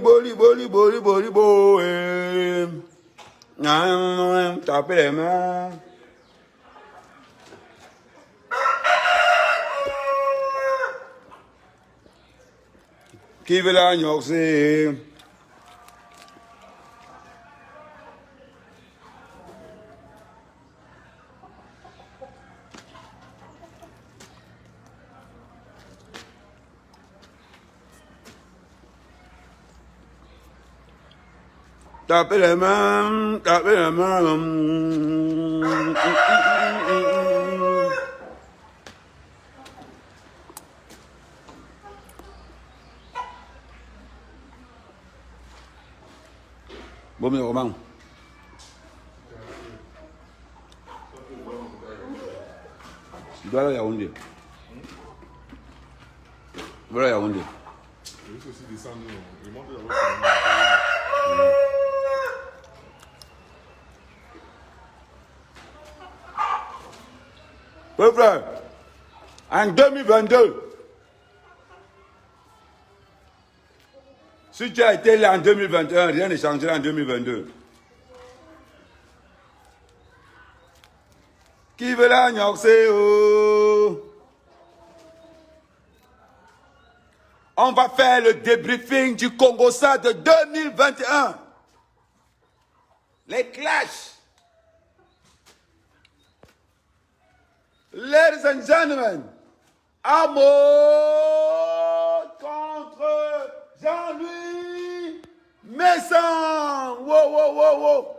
libo. Tapez les mains. Qui veut la gnoxer? Tapez les mains, tapez les mains. Bon, mais Roman. Tu dois aller à Yaoundé. Tu dois aller à Yaoundé. Je vais aussi descendre. Je monte là-bas. Oui, frère. En 2022, si tu as été là en 2021, rien ne changera en 2022. Qui veut la gnoxer? On va faire le débriefing du Congo-Ça de 2021. Les clashs. Ladies and gentlemen, Amo contre Jean-Louis Messan. Wow.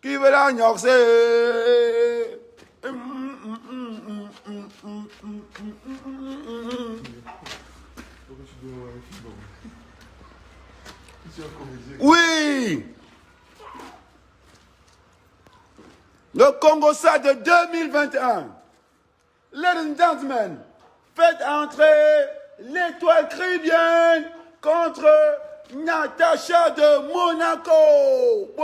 Qui veut la gnoxer? Oui. Le Congo-Ça de 2021. Ladies and gentlemen, faites entrer l'étoile caribéenne contre Natacha de Monaco.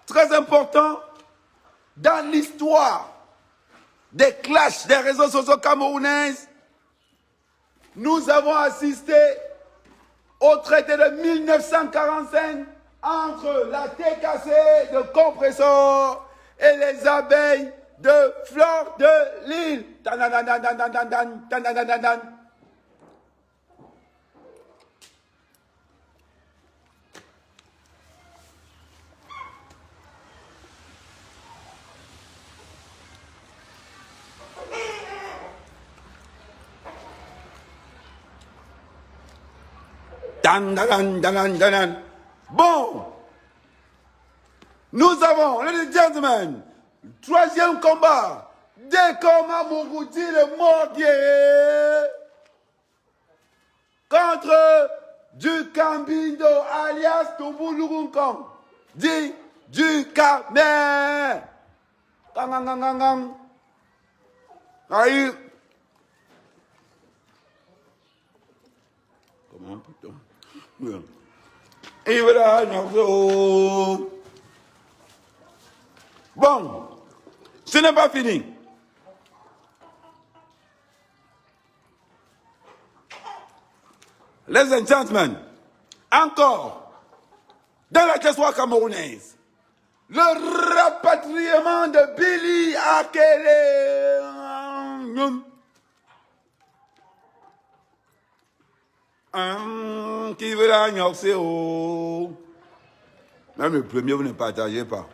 Très important dans l'histoire des clashs des réseaux sociaux camerounais. Nous avons assisté au traité de 1945 entre la TKC de Compressor et les abeilles de Fleur de Lille. Bon, nous avons, ladies and gentlemen, troisième combat. Dekoma Mougouti le Mordier contre du Cambindo alias Touboulourounkong. Dit du Camer. Aïe. Comment putain? Et voilà, bon, ce n'est pas fini. Ladies and gentlemen, encore, dans la question camerounaise, le rapatriement de Billy Akele. Qui veut la gnoxer? Même le premier, vous ne partagez pas.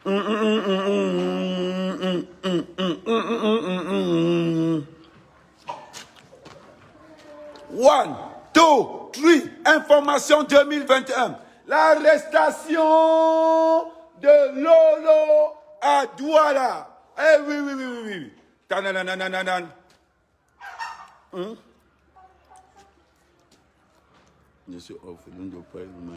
1, 2, 3, information 2021. L'arrestation de Lolo à Douala. Eh oui. Tananananan. Je suis orphelin de père, mais...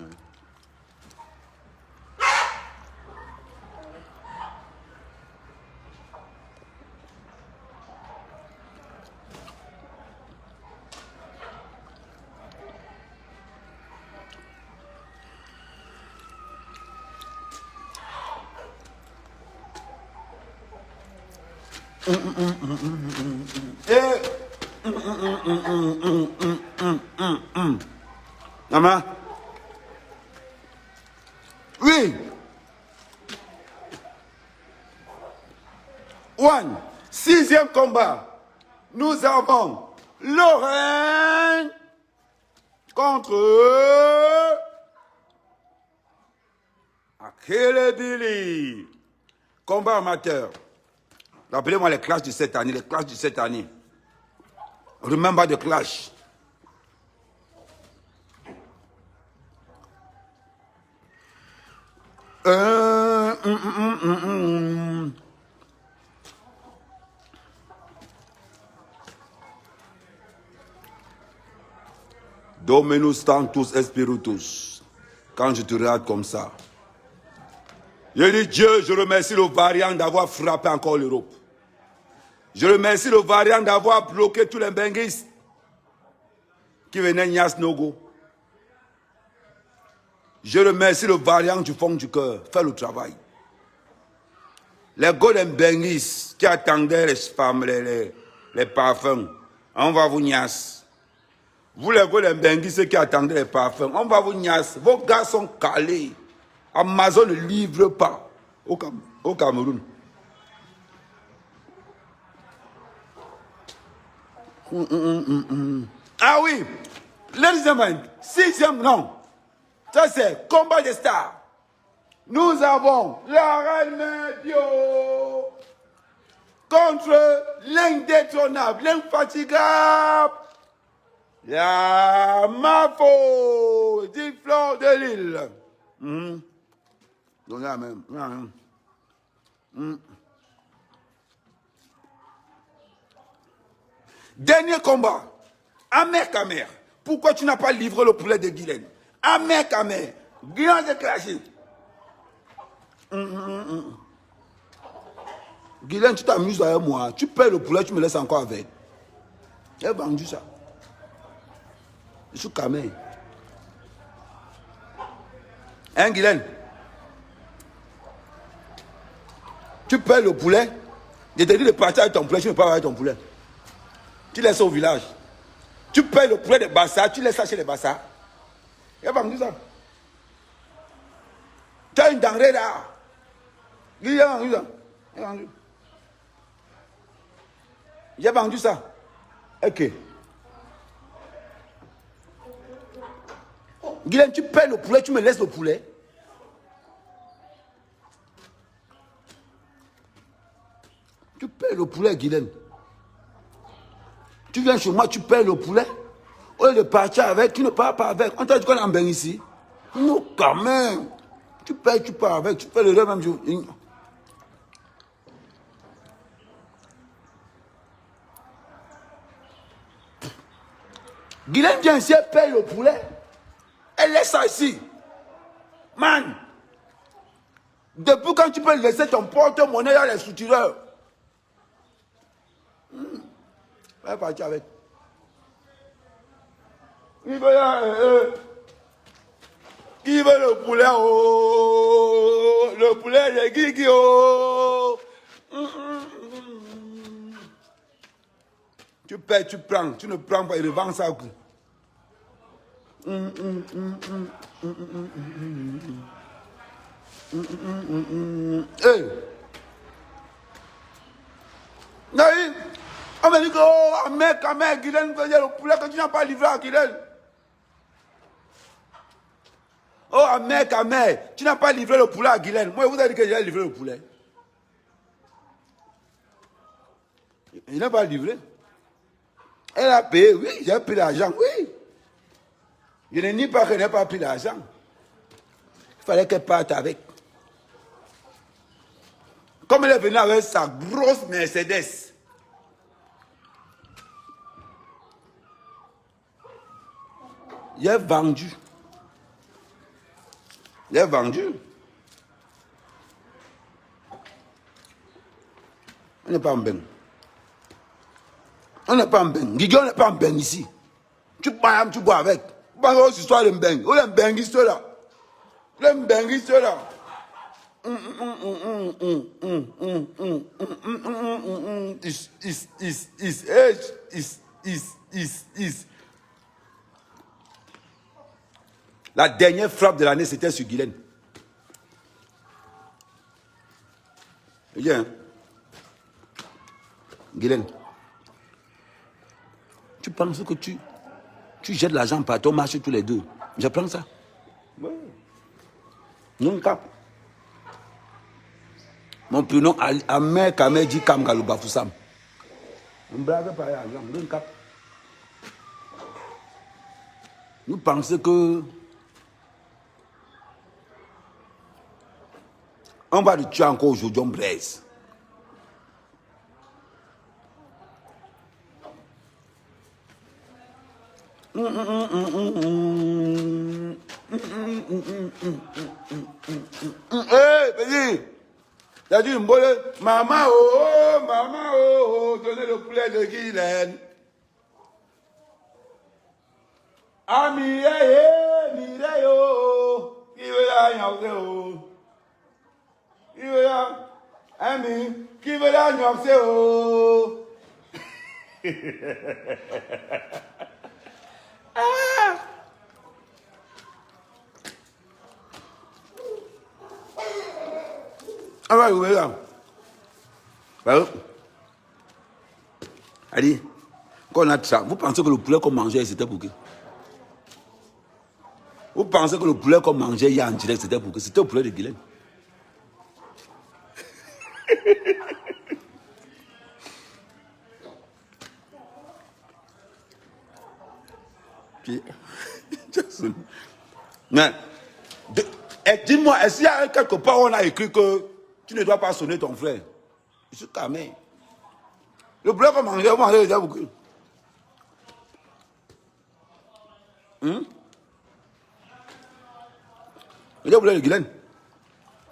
Maman. Oui. One. 6e combat. Nous avons Lorraine contre Akelebili. Combat amateur. Rappelez-moi les clashs de cette année. Les clashs de cette année. Remember the clash. Dominus tantus espiritus. Quand je te regarde comme ça, je dis Dieu, je remercie le variant d'avoir frappé encore l'Europe. Je remercie le variant d'avoir bloqué tous les benguistes qui venaient Nias Nogo. Je remercie le variant du fond du cœur. Fais le travail. Les golden benguistes qui attendaient les femmes, les parfums, on va vous Nias. Vous les golden benguistes qui attendaient les parfums, on va vous Nias. Vos gars sont calés. Amazon ne livre pas au Cameroun. Ah oui, ladies and gentlemen, 6e non. Ça c'est combat des stars. Nous avons la Reine Medio contre l'indétrônable, l'infatigable, la Mafo du Fleur de l'île. Donc là même. Dernier combat. Amer Kamer. Pourquoi tu n'as pas livré le poulet de Guylaine? Amer Kamer. Guylaine de craché. Guylaine, tu t'amuses avec moi. Tu payes le poulet, tu me laisses encore avec. J'ai vendu ça. Je suis Kamer. Hein, Guylaine? Tu payes le poulet. Je te dis de partir avec ton poulet, tu ne pars pas avec ton poulet. Tu laisses au village. Tu payes le poulet de Bassa, tu laisses ça chez les Bassa. Il va me dire ça. Tu as une denrée là. Il a vendu ça. J'ai vendu ça. Ok. Guylaine, tu payes le poulet, tu me laisses le poulet. Tu payes le poulet, Guylaine. Tu viens chez moi, tu payes le poulet. Au lieu de partir avec, tu ne pars pas avec. On t'a dit qu'on est en bain ici. Non, quand même. Tu payes, tu pars avec. Tu payes le même jour. Guylaine vient ici, elle paye le poulet. Elle laisse ça ici. Man. Depuis quand tu peux laisser ton porte-monnaie à les soutireurs. Elle va partir avec. Qui veut le poulet? Oh, le poulet de Guigui. Oh. Tu paies, tu prends. Tu ne prends pas, il revend ça. Hey. Naïm. On m'a dit que, oh, mec, Guylaine faisait le poulet que tu n'as pas livré à Guylaine. Oh, mec, tu n'as pas livré le poulet à Guylaine. Moi, je vous ai dit que j'ai livré le poulet. Il n'a pas livré. Elle a payé, oui, j'ai pris l'argent, oui. Je ne nie pas qu'elle n'ait pas pris l'argent. Il fallait qu'elle parte avec. Comme elle est venue avec sa grosse Mercedes. J'ai vendu. J'ai vendu. On n'est pas en bain. On n'est pas en bain. Guigui, on n'est pas en bain ici. Tu bois avec. Tu bois aux histoires de bain. On est un bainguiste là. On est un bainguiste là. Is. La dernière frappe de l'année, c'était sur Guylaine. Viens. Guylaine. Tu penses que tu jettes l'argent partout, on marche tous les deux. Je prends ça. Ouais. Non, cap. Mon prénom, Amer Kameji Kamgalou Bafoussam. On blague par exemple, non, cap. Nous pensons que on va le tuer encore aujourd'hui, on braise. Hey, petit, t'as dit une bonne maman, donnez le poulet de Guylaine. Ah, Mireille, qui veut la nyokse, qui veut la, ami, qui veut la nyokse, Ah! Ah ouais, oui, là. Bah, allez, quand on a ça, vous pensez que le poulet qu'on mangeait, c'était pour qui? Vous pensez que le poulet qu'on mangeait hier en direct, c'était pour qui? C'était le poulet de Guylaine. Mais, dis-moi, est-ce qu'il y a quelque part où on a écrit que tu ne dois pas sonner ton frère? Je suis calmé. Le poulet qu'on mangeait, vous mangez déjà beaucoup. Le poulet de Guylaine.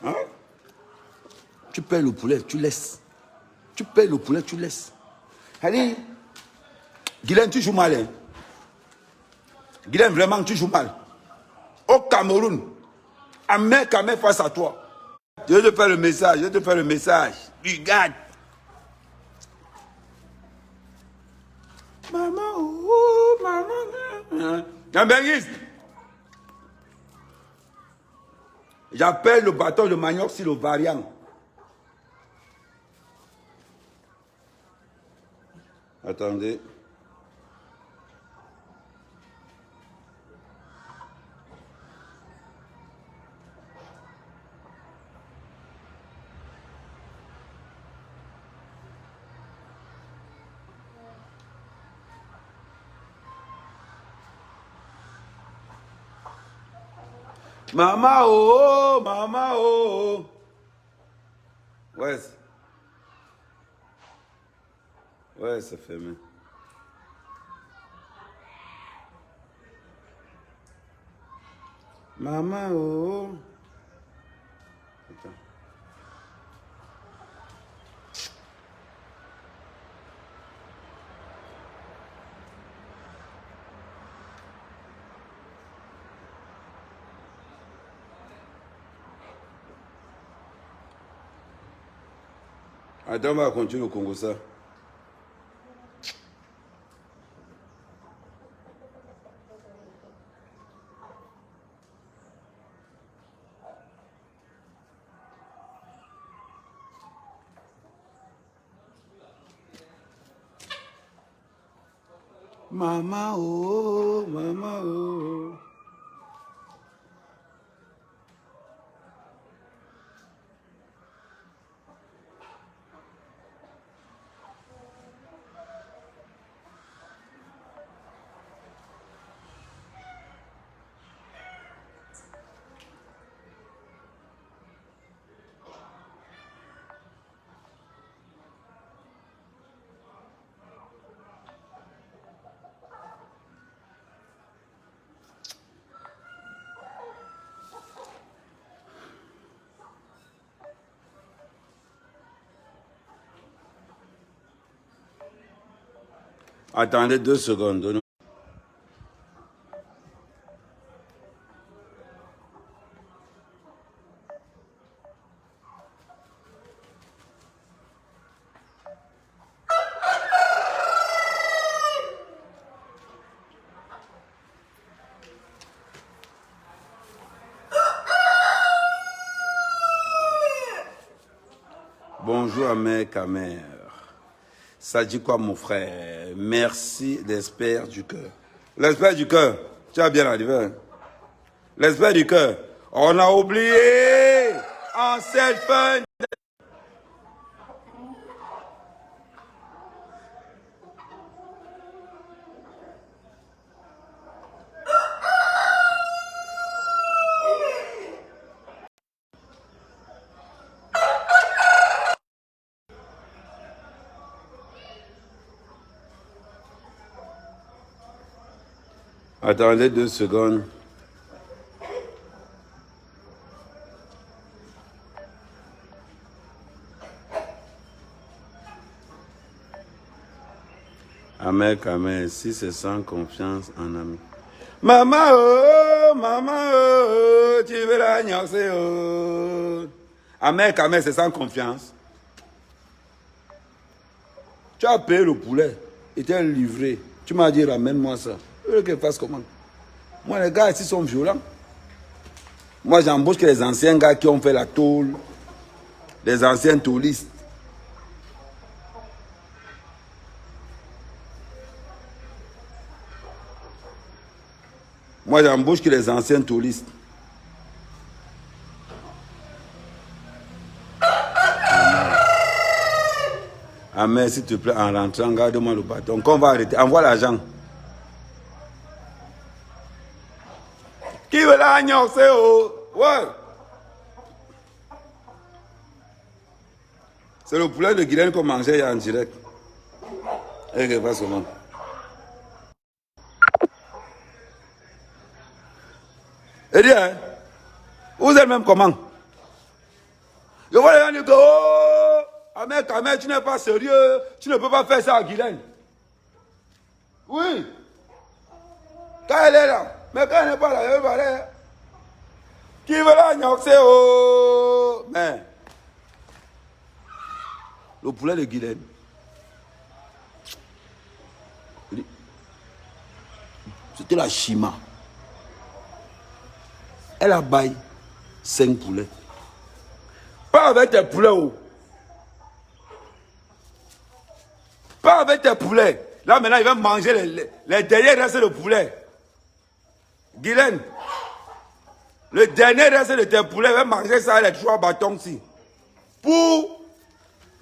Hein? Tu payes le poulet, tu laisses. Tu payes le poulet, tu laisses. Allez, Guylaine, tu joues mal. Hein? Guylaine, vraiment, tu joues mal. Au Cameroun, Amer Kamé face à toi. Je vais te faire le message, Regarde. Maman, oh, maman. Yambengis. J'appelle le bâton de manioc sur le variant. Attendez. Maman, oh, maman, oh. Ouais. Ouais, c'est fermé. Maman, oh. Attends. Attends, on va continuer au Congo ça. Maman, oh, maman, oh. Attendez 2 secondes. Bonjour à ma mère. Ça dit quoi, mon frère? Merci, l'espère du cœur. L'espère du cœur. Tu as bien arrivé. Hein? L'espère du cœur. On a oublié en cette fin. Attendez 2 secondes. Amen, si c'est sans confiance en ami. Maman, tu veux la gnocser, oh. Amen, c'est sans confiance. Tu as payé le poulet, il était livré. Tu m'as dit, ramène-moi ça. Je veux que je fasse comment? Moi, les gars ici sont violents. Moi, j'embauche que les anciens gars qui ont fait la tôle, les anciens tôlistes. Moi, j'embauche que les anciens tôlistes. Amen, s'il te plaît, en rentrant, garde-moi le bâton. Qu'on va arrêter. Envoie l'argent. Qui veut l'agneau, c'est où? Ouais. C'est le poulet de Guylaine qu'on mangeait hier en direct. Et que passe comment? Et dis, hein, vous êtes même comment? Je vois les gens dire que, oh, Ahmed, tu n'es pas sérieux, tu ne peux pas faire ça à Guylaine. Oui. Quand elle est là, mais quand elle n'est pas là, elle va parler. Qui veut la gnoxer, oh? Mais, le poulet de Guylaine. C'était la chima. Elle a baillé 5 poulets. Pas avec tes poulets, oh. Pas avec tes poulets. Là, maintenant, il va manger les derniers restes de poulet. Guylaine, le dernier reste de tes poulets, il va manger ça, les 3 bâtons-ci. Pour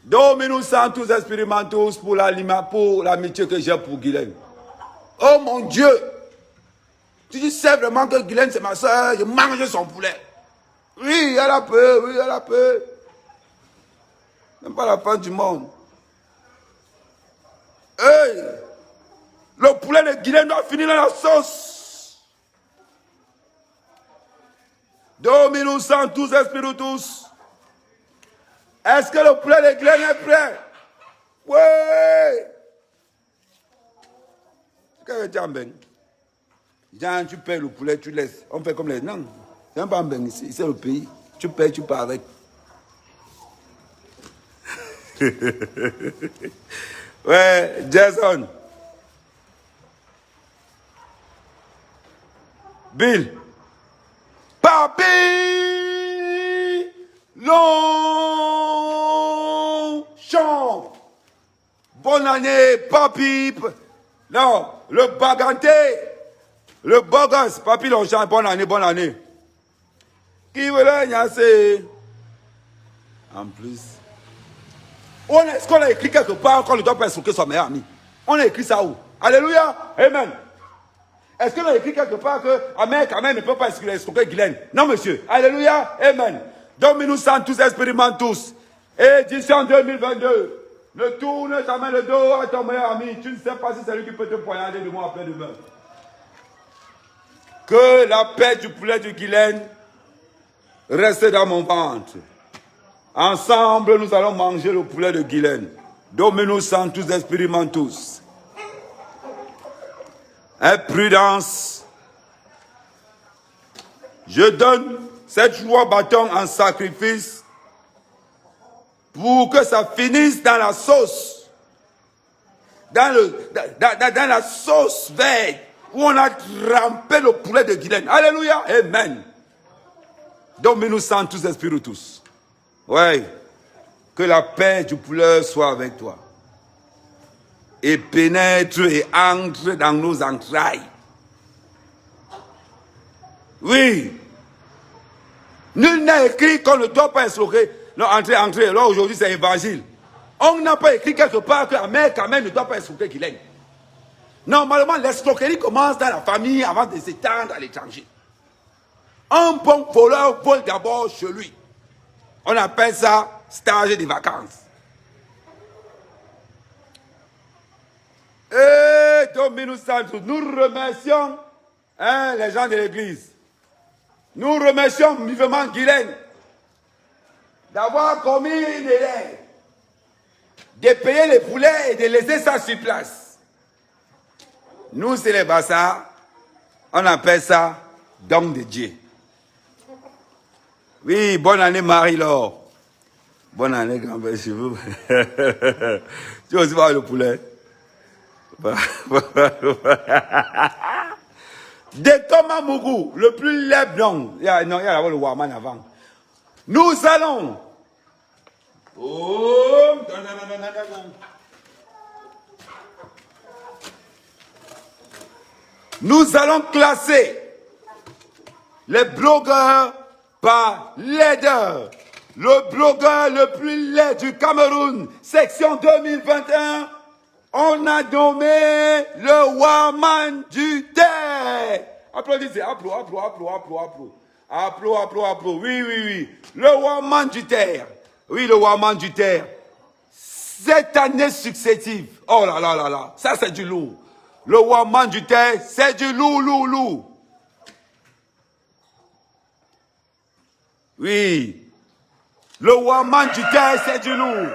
Dominus Sanctus Experimentus, pour l'amitié que j'ai pour Guylaine. Oh mon Dieu! Tu sais vraiment que Guylaine, c'est ma soeur, je mange son poulet. Oui, elle a peur, oui, elle a peur. Même pas la fin du monde. Hey! Le poulet de Guylaine doit finir dans la sauce. Dominus Sanctus Spiritus. Est-ce que le poulet de Guylaine est prêt? Oui! Qu'est-ce que tu as en bain? Jean, tu payes le poulet, tu laisses. On fait comme les... Non, c'est pas en bain ici, c'est le pays. Tu payes, tu pars avec. Ouais, Jason. Bill. Papi Longchamp. Bonne année, papi. Non, le baganté. Le bogas, papi Longchamp, bonne année, bonne année. Qui veut la gnasser? En plus. Est-ce qu'on a écrit quelque part qu'on ne doit pas escroquer son meilleur ami? On a écrit ça où? Alléluia. Amen. Est-ce qu'on a écrit quelque part que Amen ne peut pas escroquer Guylaine? Non, monsieur. Alléluia. Amen. Dominus Sanctus Experimentus. Édition 2022. Ne tourne jamais le dos à ton meilleur ami. Tu ne sais pas si c'est lui qui peut te poignarder demain après-demain. Que la paix du poulet de Guylaine reste dans mon ventre. Ensemble, nous allons manger le poulet de Guylaine. Dominus Sanctus Experimentus. Imprudence. Je donne ces 3 bâtons en sacrifice pour que ça finisse dans la sauce. Dans la sauce verte où on a trempé le poulet de Guylaine. Alléluia. Amen. Dominus Sanctus Spiritus. Ouais. Que la paix du poulet soit avec toi. Et pénètre et entre dans nos entrailles. Oui. Nul n'a écrit qu'on ne doit pas escroquer. Non, entrez. Là, aujourd'hui, c'est évangile. On n'a pas écrit quelque part que la mère, quand même, ne doit pas escroquer qu'il aime. Normalement, l'escroquerie commence dans la famille avant de s'étendre à l'étranger. Un bon voleur vole d'abord chez lui. On appelle ça stage de vacances. Et Dominus Sanctus, nous remercions les gens de l'église. Nous remercions vivement Guylaine d'avoir commis une erreur, de payer les poulets et de laisser ça sur place. Nous, c'est les bassards, on appelle ça don de Dieu. Oui, bonne année Marie-Laure. Bonne année grand-père chez vous. Tu veux aussi voir le poulet? Dekoma Mougou, le plus laid, non. Il y a le Warman avant. Nous allons. Oh, nous allons classer les blogueurs par laideur. Le blogueur le plus laid du Cameroun, section 2021. On a nommé le Warman du Terre. Applaudissez, applaudissez. Oui. Le Warman du Terre. Oui, le Warman du Terre. 7 années successives. Oh là. Ça, c'est du lourd. Le Warman du Terre, c'est du lourd. Oui. Le Warman du Terre, c'est du lourd.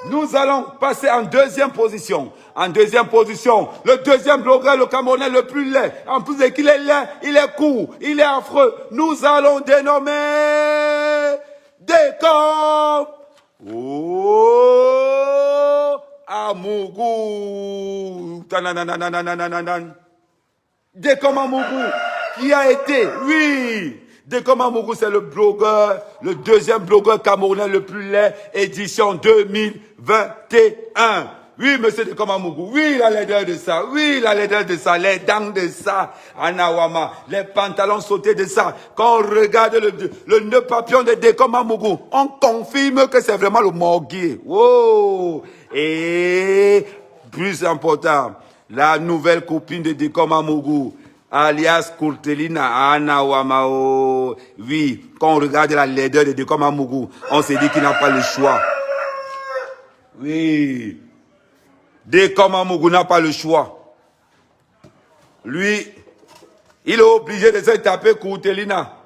Nous allons passer en deuxième position. En deuxième position, le deuxième blogueur, le Camerounais le plus laid. En plus de qu'il est laid, il est court, il est affreux. Nous allons dénommer Décom. Oh, Amougou. Décom Amougou, qui a été, oui. Décom Amougou, c'est le blogueur, le deuxième blogueur camerounais le plus laid, édition 2021. Oui, monsieur Décom Amougou, oui, la laideur de ça, les dents de ça, Anawama, les pantalons sautés de ça. Quand on regarde le nœud papillon de Décom Amougou, on confirme que c'est vraiment le morguier. Wow! Et, plus important, la nouvelle copine de Décom Amougou, alias Courtelina Anawamao. Oui, quand on regarde la laideur de Décom Amougou, on se dit qu'il n'a pas le choix. Oui. Décom Amougou n'a pas le choix. Lui, il est obligé de se taper Courtelina.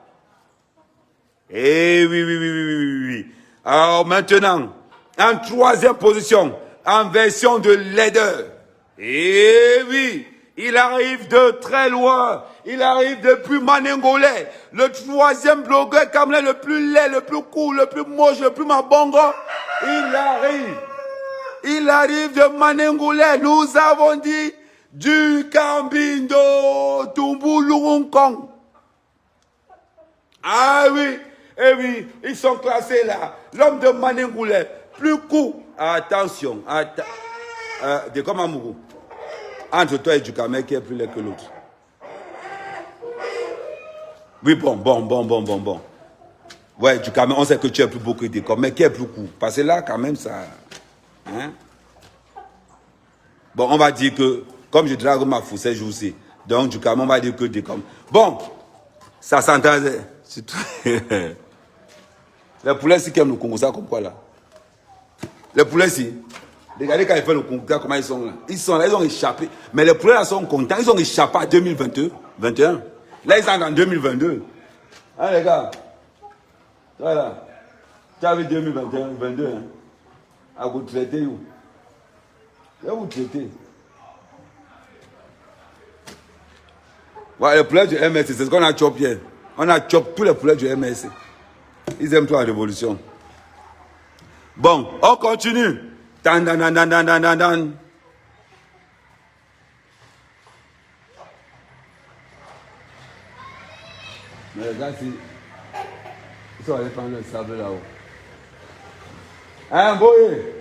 Eh oui. Alors maintenant, en troisième position, en version de laideur. Eh oui. Il arrive de très loin. Il arrive depuis Manengolais. Le troisième blogueur camerounais le plus laid, le plus court, le plus moche, le plus mabongo. Il arrive de Manengolais. Nous avons dit du Cambindo, Tumbulurungkong. Ah oui, eh oui, ils sont classés là. L'homme de Manengolais, plus court. Attention, Décom Amougou. Entre toi et du Cameroun, qui est plus laid que l'autre? Oui, bon. Ouais, du Cameroun, on sait que tu es plus beau que Décom, mais qui est plus court? Parce que là, quand même, ça... Hein? Bon, on va dire que, comme je drague ma fousse, je sais. Donc, du Cameroun, on va dire que Décom. Bon, ça s'entend. Les poulets, c'est qui aiment le Congo, ça comme quoi là? Les poulets, si. Regardez quand ils font le concours, comment ils sont là. Ils ont échappé. Mais les poulets là sont contents. Ils ont échappé à 2021. Là, ils sont en 2022. Hein, les gars? Voilà. Tu as vu 2021, 2022, hein? À vous traiter où? Et vous traitez. Voilà, les poulets du MSC, c'est ce qu'on a chopé hier. On a chopé tous les poulets du MSC. Ils aiment trop la révolution. Bon, on continue. Dan. Mais les gars, ils sont allés prendre le sable là-haut. Hein, boy.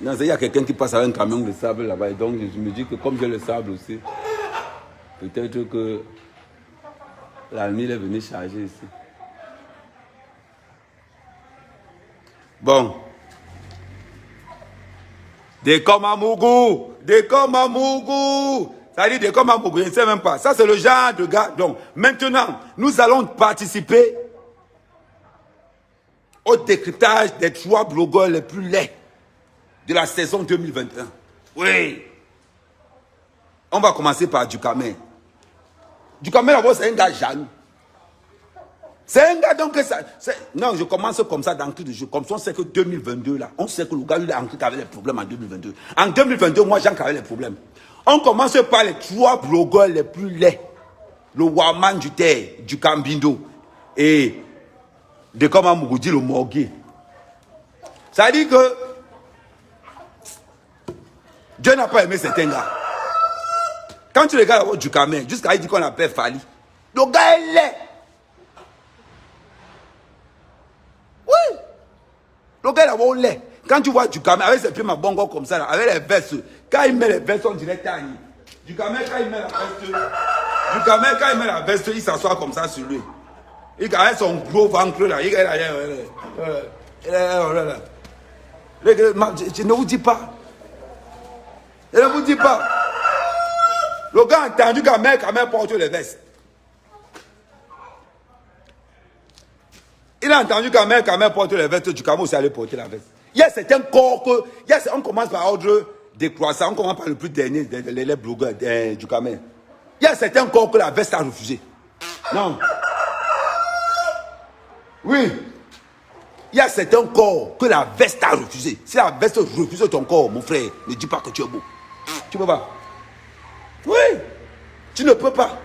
Non, il y a quelqu'un qui passe avec un camion de sable là-bas. Et donc, je me dis que comme j'ai le sable aussi, peut-être que l'ami est venu charger ici. Bon. Dekomamougou. Dekomamougou. Ça dit Dekomamougou, je ne sais même pas. Ça, c'est le genre de gars. Donc, maintenant, nous allons participer au décryptage des 3 blogueurs les plus laids de la saison 2021. Oui. On va commencer par Dukamel. Dukamel, d'abord, c'est un gars jaloux. C'est un gars donc ça. Non, je commence comme ça dans tout le jeu. Comme ça, on sait que 2022, là, on sait que le gars, il a entré avec les problèmes en 2022. En 2022, moi, j'ai encore les problèmes. On commence par les 3 blogueurs les plus laids. Le Waman du Terre, du Cambindo et de comment Mougoudi le Morgué. Ça veut dire que Dieu n'a pas aimé certains gars. Quand tu regardes du Cameroun, jusqu'à il dit qu'on appelle Fali. Le gars est laid. Oui. Le gars est d'abord laid. Quand tu vois du Cameroun avec ses primes à bongo comme ça, là, avec les vestes, quand il met les vestes, on dirait Tani. Du Cameroun, quand il met la veste, du Cameroun, quand il met la veste, il s'assoit comme ça sur lui. Il a son gros ventre là. Je ne vous dis pas. Je ne vous dis pas. Le gars a entendu qu'un mec porte les vestes. Il a entendu qu'un mec porte les vestes du Cameroun, c'est aller porter la veste. Il y a certains corps que. On commence par ordre décroissant, on commence par le plus dernier, les blogueurs du Cameroun. Il y a certains corps que la veste a refusé. Non. Oui. Il y a certains corps que la veste a refusé. Si la veste refuse ton corps, mon frère, ne dis pas que tu es beau. Tu ne peux pas. Oui. Tu ne peux pas.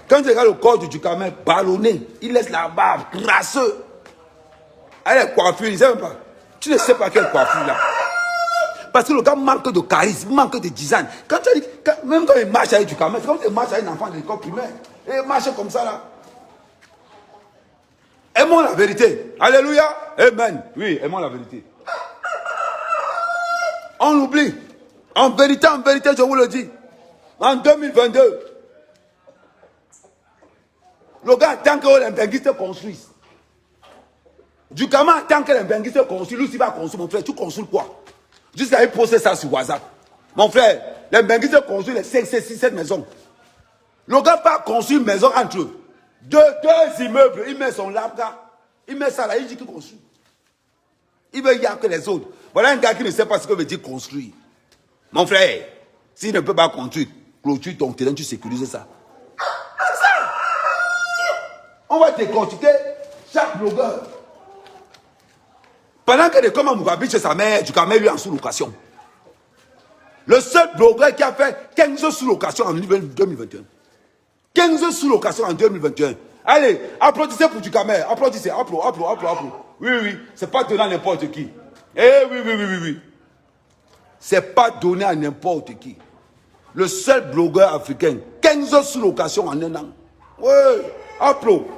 Quand tu regardes le corps du Dukamel ballonné, il laisse la barbe crasseux. Elle est coiffure, il ne sait même pas. Tu ne sais pas quelle coiffure là. Parce que le gars manque de charisme, manque de design. Quand tu dis, même quand il marche avec Dukamel, c'est comme s'il marche avec un enfant de l'école primaire. Et il marche comme ça là. Aimons la vérité. Alléluia. Amen. Oui, aimons la vérité. On l'oublie. En vérité, je vous le dis. En 2022, le gars attend que les benguistes construisent. Du gamin attend que les benguistes construisent. Lui, il va construire. Mon frère, tu construis quoi? Jusqu'à il poster ça sur WhatsApp. Mon frère, les benguistes construisent les 5, 6, 7 maisons. Le gars pas construire une maison entre eux. Deux immeubles, il met son laptop, il met ça là, il dit qu'il construit. Il veut y avoir que les autres. Voilà un gars qui ne sait pas ce que veut dire construire. Mon frère, s'il ne peut pas construire, clôture ton terrain, tu sécurises ça. C'est ça. On va décortiquer chaque blogueur. Pendant que les commandes Mugabe chez sa mère, du Cameroun lui en sous-location. Le seul blogueur qui a fait 15 sous-locations en 2021. 15 sous-locations en 2021. Allez, applaudissez pour du Cameroun. Applaudissez. Applaudissez. Oui. C'est pas donné à n'importe qui. Eh oui. C'est pas donné à n'importe qui. Le seul blogueur africain. 15 sous-locations en un an. Oui. Applaudissez.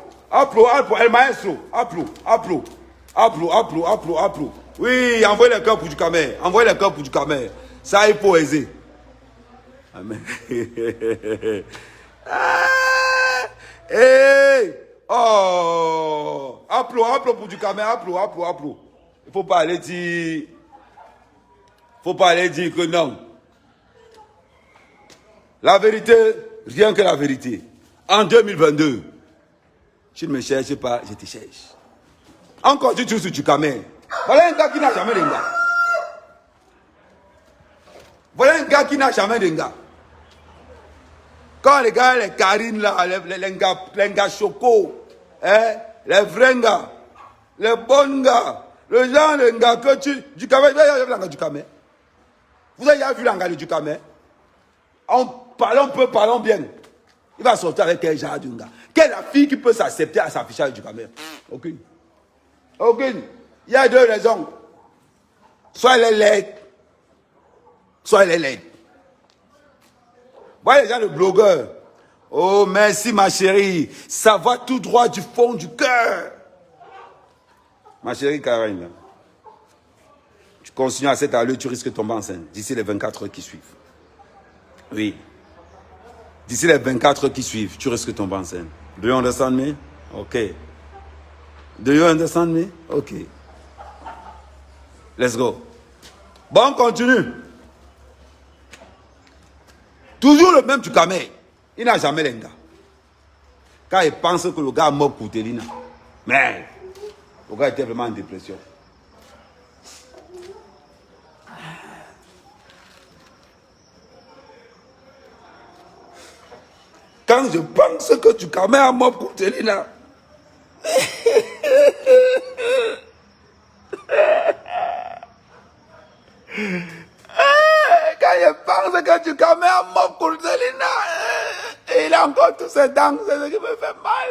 El maestro. Applaudissez. Oui, envoyez les cœurs pour du Cameroun. Ça, il faut aiser. Amen. Applaudissez pour du Cameroun. Applaudissez. Il faut pas aller dire que non. La vérité, rien que la vérité. En 2022, tu ne me cherches pas, je te cherche. Encore du tout sur du Cameroun. Voilà un gars qui n'a jamais de gars. Quand les gars, les Karine là, les gars choco, les vrais gars, les bons gars, le genre de gars que du Cameroun, vous avez vu l'engagement du Cameroun? Vous avez vu l'engagement du Cameroun? Parlons bien. Il va sortir avec quel genre de gars? Quelle est la fille qui peut s'accepter à s'afficher avec du Cameroun? Aucune. Il y a 2 raisons. Soit elle est laide, soit elle est laide. Voilà les gens de blogueurs. Oh, merci ma chérie. Ça va tout droit du fond du cœur. Ma chérie Karen, tu continues à cette allure, tu risques de tomber enceinte d'ici les 24 heures qui suivent. Oui. D'ici les 24 heures qui suivent, tu risques de tomber enceinte. Do you understand me? Ok. Do you understand me? Ok. Let's go. Bon, on continue. Toujours le même Tukamé. Il n'a jamais les gars. Quand il pense que le gars est mort pour Télina. Mais, le gars était vraiment en dépression. Quand je pense que Tukamé est mort pour Télina. Quand je pense que Tukamé est mort pour Télina. Et il a encore tous ses dents, c'est ce qui me fait mal.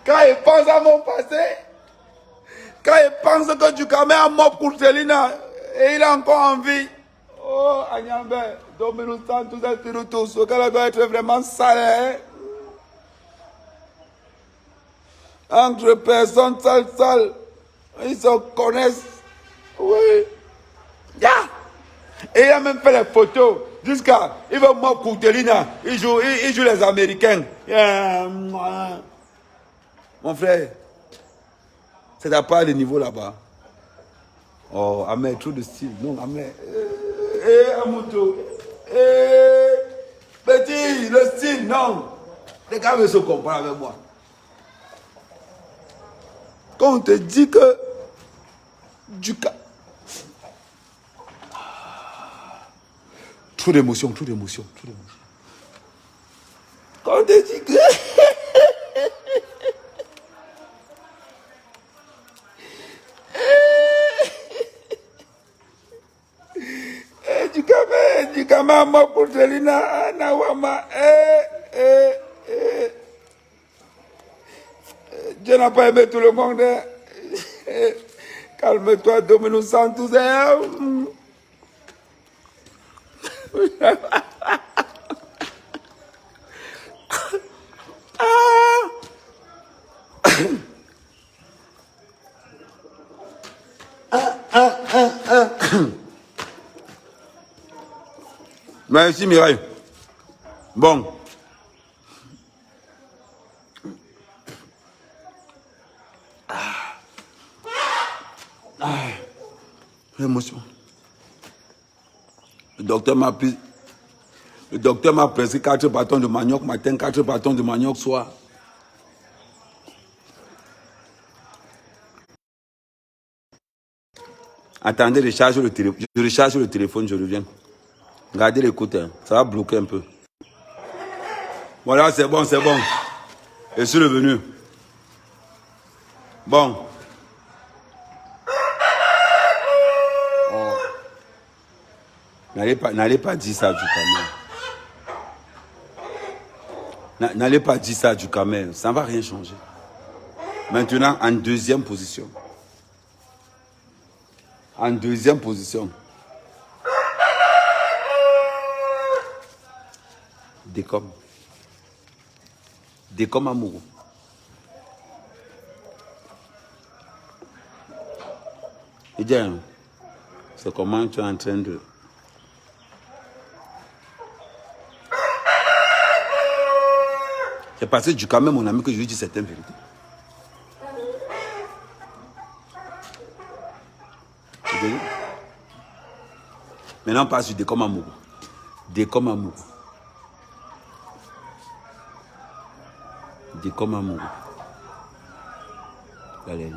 Quand il pense à mon passé, quand il pense que Tukamé est mort pour Célina, et il a encore envie. Oh, Agnambe, Dominus Santus et Spiritus, ce gars doit être vraiment sale. Hein? Entre personnes sales, ils se connaissent. Oui. Yeah. Et il a même fait les photos. Jusqu'à, il va mort pour Télina. Il joue les Américains. Yeah. Mon frère, c'est à part le niveau là-bas. Oh, Amé, trop de style. Non, Amé. Amuto. Petit, le style, non. Les gars veulent se comparer avec moi. Quand on te dit que du cas. Trop d'émotion. Quand on te dit que. Du Kama mort pour Télina, Nawama. Dieu n'a pas aimé tout le monde. Calme-toi, Dominus Santus. Merci Mireille. Bon. L'émotion. Le docteur m'a prescrit 4 bâtons de manioc matin, 4 bâtons de manioc soir. Attendez, je recharge le téléphone, je reviens. Gardez l'écoute, ça va bloquer un peu. Voilà, c'est bon. Je suis revenu. Bon. Oh. N'allez pas dire ça du Kamel. N'allez pas dire ça du Kamel. Ça ne va rien changer. Maintenant, en deuxième position. Décom amoureux. Et bien, c'est comment tu es en train de... C'est parce que du Kamel, mon ami, que je lui dis certaines vérités. Maintenant, on passe sur Décom amoureux. Décom amoureux. Allez.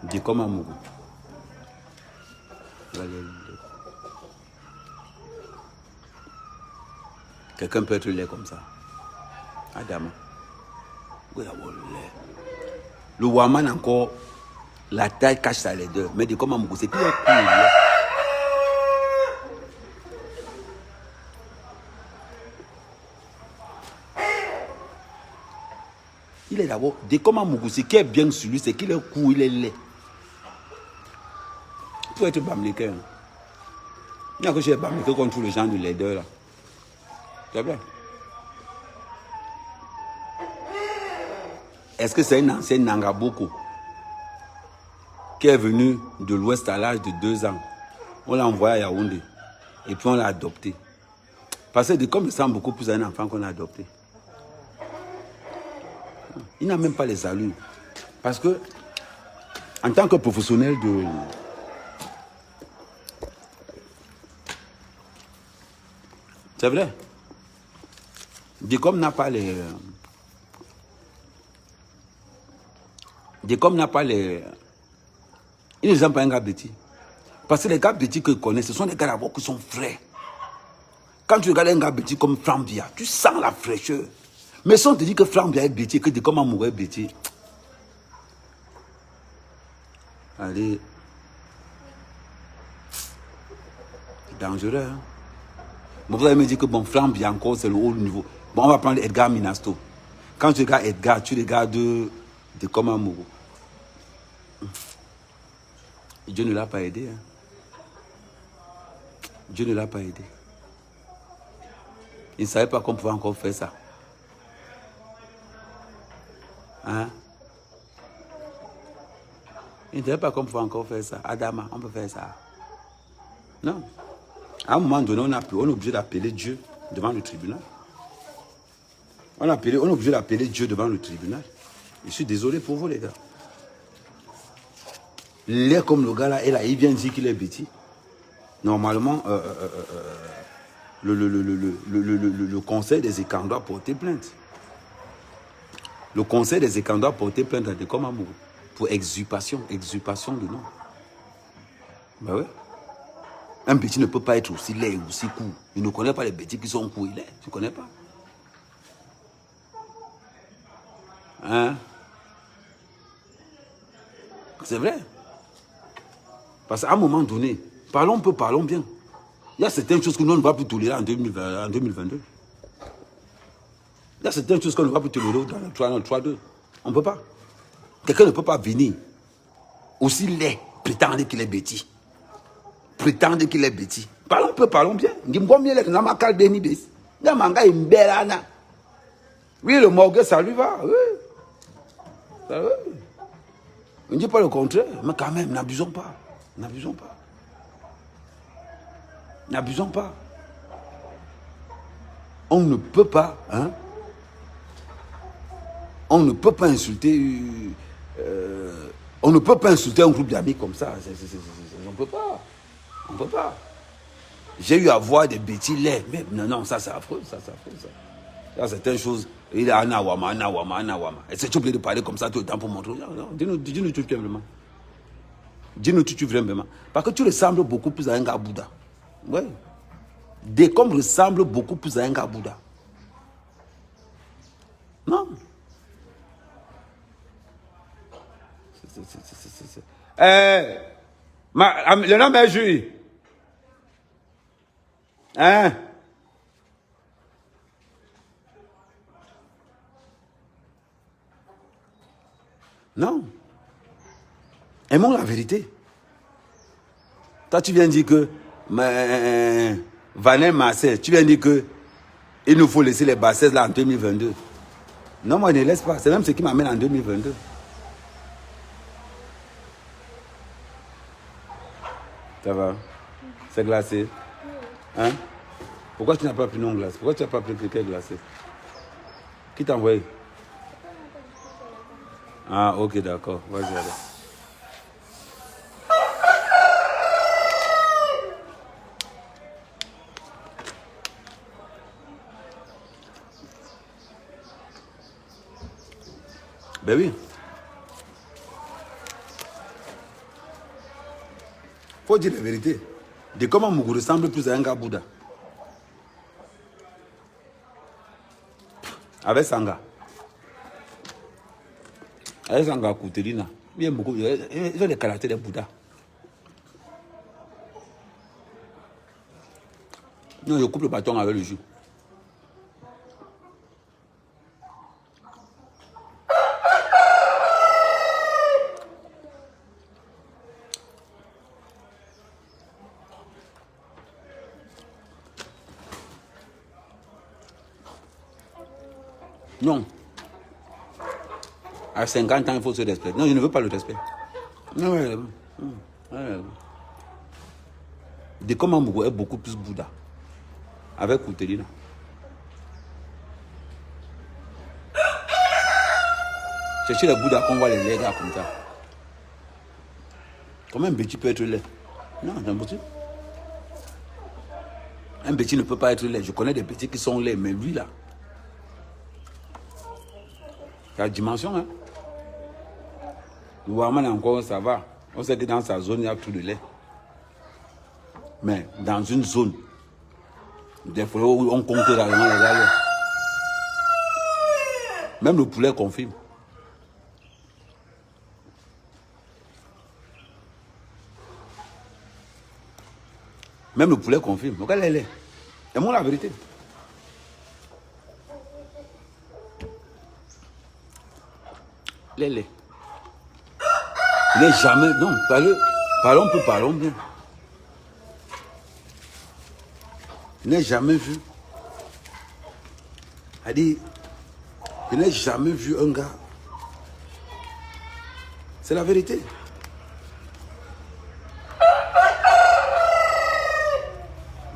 Décom amoureux. Quelqu'un peut être laid comme ça. Adam. Le Waman encore, la taille cache sa laideur. Mais Décom amoureux, c'est qu'il est cool. Il est d'abord, Décom amoureux, ce qui est bien sur lui, c'est qu'il est cool, il est laid. Pour être bamléquin. Il n'y a que chez les bamléquins qu'on trouve les gens de laideur là. C'est vrai. Est-ce que c'est une ancienne Nangaboko qui est venue de l'Ouest à l'âge de 2 ans? On l'a envoyé à Yaoundé. Et puis on l'a adopté. Parce que comme il semble beaucoup plus à un enfant qu'on a adopté. Il n'a même pas les allures. Parce que, en tant que professionnel de... C'est vrai. Dicom n'a pas les... Dicom n'a pas les... Il ne pas un gars petit. Parce que les gars petits que je connais, ce sont des gars d'abord qui sont frais. Quand tu regardes un gars petit comme Frambia, tu sens la fraîcheur. Mais si on te dit que Frambia est bêtier, que Dicom Amoureux est bêtier... Allez, c'est dangereux. Hein? Bon, vous allez me dire que bon, Flamme Bianco, c'est le haut niveau. Bon, on va prendre Edgar Minasto. Quand tu regardes Edgar, tu regardes de comme amoureux. Dieu ne l'a pas aidé. Hein? Dieu ne l'a pas aidé. Il ne savait pas qu'on pouvait encore faire ça. Hein? Il ne savait pas qu'on pouvait encore faire ça. Adama, on peut faire ça. Non. À un moment donné, on est obligé d'appeler Dieu devant le tribunal. On est obligé d'appeler Dieu devant le tribunal. Je suis désolé pour vous, les gars. Il est comme le gars là, et là, il vient dire qu'il est bêtis. Normalement, le conseil des écans doit porter plainte. Le conseil des écans doit porter plainte à des comme amour pour exulpation de nom. Ben ouais. Un bêtis ne peut pas être aussi laid ou aussi court. Il ne connaît pas les bêtis qui sont courts et laids. Tu ne connais pas. Hein? C'est vrai. Parce qu'à un moment donné, parlons peu, parlons bien. Il y a certaines choses que nous ne va plus tolérer en 2022. Il y a certaines choses qu'on ne va plus tolérer dans le 3-2. On ne peut pas. Quelqu'un ne peut pas venir aussi laid, prétendre qu'il est bêtis. Prétendre qu'il est bêtis. Parlons peu, parlons bien. Oui, le morgue, ça lui va. Oui. Ça, oui. On ne dit pas le contraire, mais quand même, n'abusons pas. N'abusons pas. N'abusons pas. On ne peut pas, hein? On ne peut pas insulter. On ne peut pas insulter un groupe d'amis comme ça. On ne peut pas. On ne peut pas. J'ai eu à voir des bêtises laids. Mais non, ça c'est affreux, ça c'est affreux, ça. Il y a certaines choses. Il est Anawama. Et c'est tu oublies de parler comme ça tout le temps pour montrer. Non, dis-nous tu es vraiment. Dis-nous tu es vraiment. Parce que tu ressembles beaucoup plus à un gars Bouddha. Oui. Dicom ressemble beaucoup plus à un gars Bouddha. Non. Le nom est Jules. Hein? Non. Aimons la vérité. Toi, tu viens dire que Vanel Marcel, tu viens dire que il nous faut laisser les bassesses là en 2022. Non, moi, je ne laisse pas. C'est même ce qui m'amène en 2022. Ça va? C'est glacé? Hein? Pourquoi tu n'as pas pris non glacé? Pourquoi tu n'as pas pris quelqu'un glacé? Qui t'a envoyé? Ah, ok, d'accord. Vas-y, allez. Ben oui. Faut dire la vérité. De comment Mougou ressemble plus à un gars Bouddha. Avec Sanga. Avec Sanga Koutelina. Ils ont des caractères de Bouddha. Non, je coupe le bâton avec le jus. À 50 ans, il faut se respecter. Non, je ne veux pas le respect. De comment Mougou est beaucoup plus Bouddha. Avec Koutelina. Cherchez les Bouddhas qu'on voit les gars comme ça. Comment un petit peut être laid? Non, c'est impossible. Un petit ne peut pas être laid. Je connais des petits qui sont laids, mais lui là. C'est la dimension, hein. Le Waman encore, ça va. On sait que dans sa zone, il y a tout de lait. Mais dans une zone, des fois où on compte réellement les gars. Même le poulet confirme. Même le poulet confirme. Regarde les laits. Et moi la vérité. Les laits. Il n'est jamais. Non, parlons bien. Je n'ai jamais vu. Je n'ai jamais vu un gars. C'est la vérité.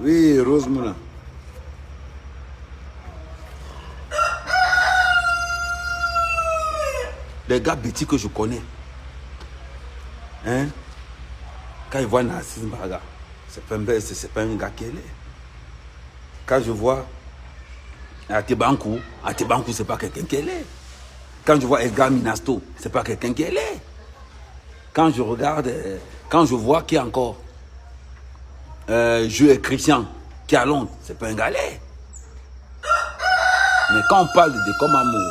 Oui, Rosemoula. Les gars petits que je connais. Hein? Quand ils voient Narcisse Mbaga, c'est pas un gars qui est là. Quand je vois Atebankou, c'est pas quelqu'un qui est là. Quand je vois Edgar Minasto, c'est pas quelqu'un qui est là. Quand je regarde, quand je vois qui encore je et Christian qui est à Londres, c'est pas un gars là. Mais quand on parle de comme amour,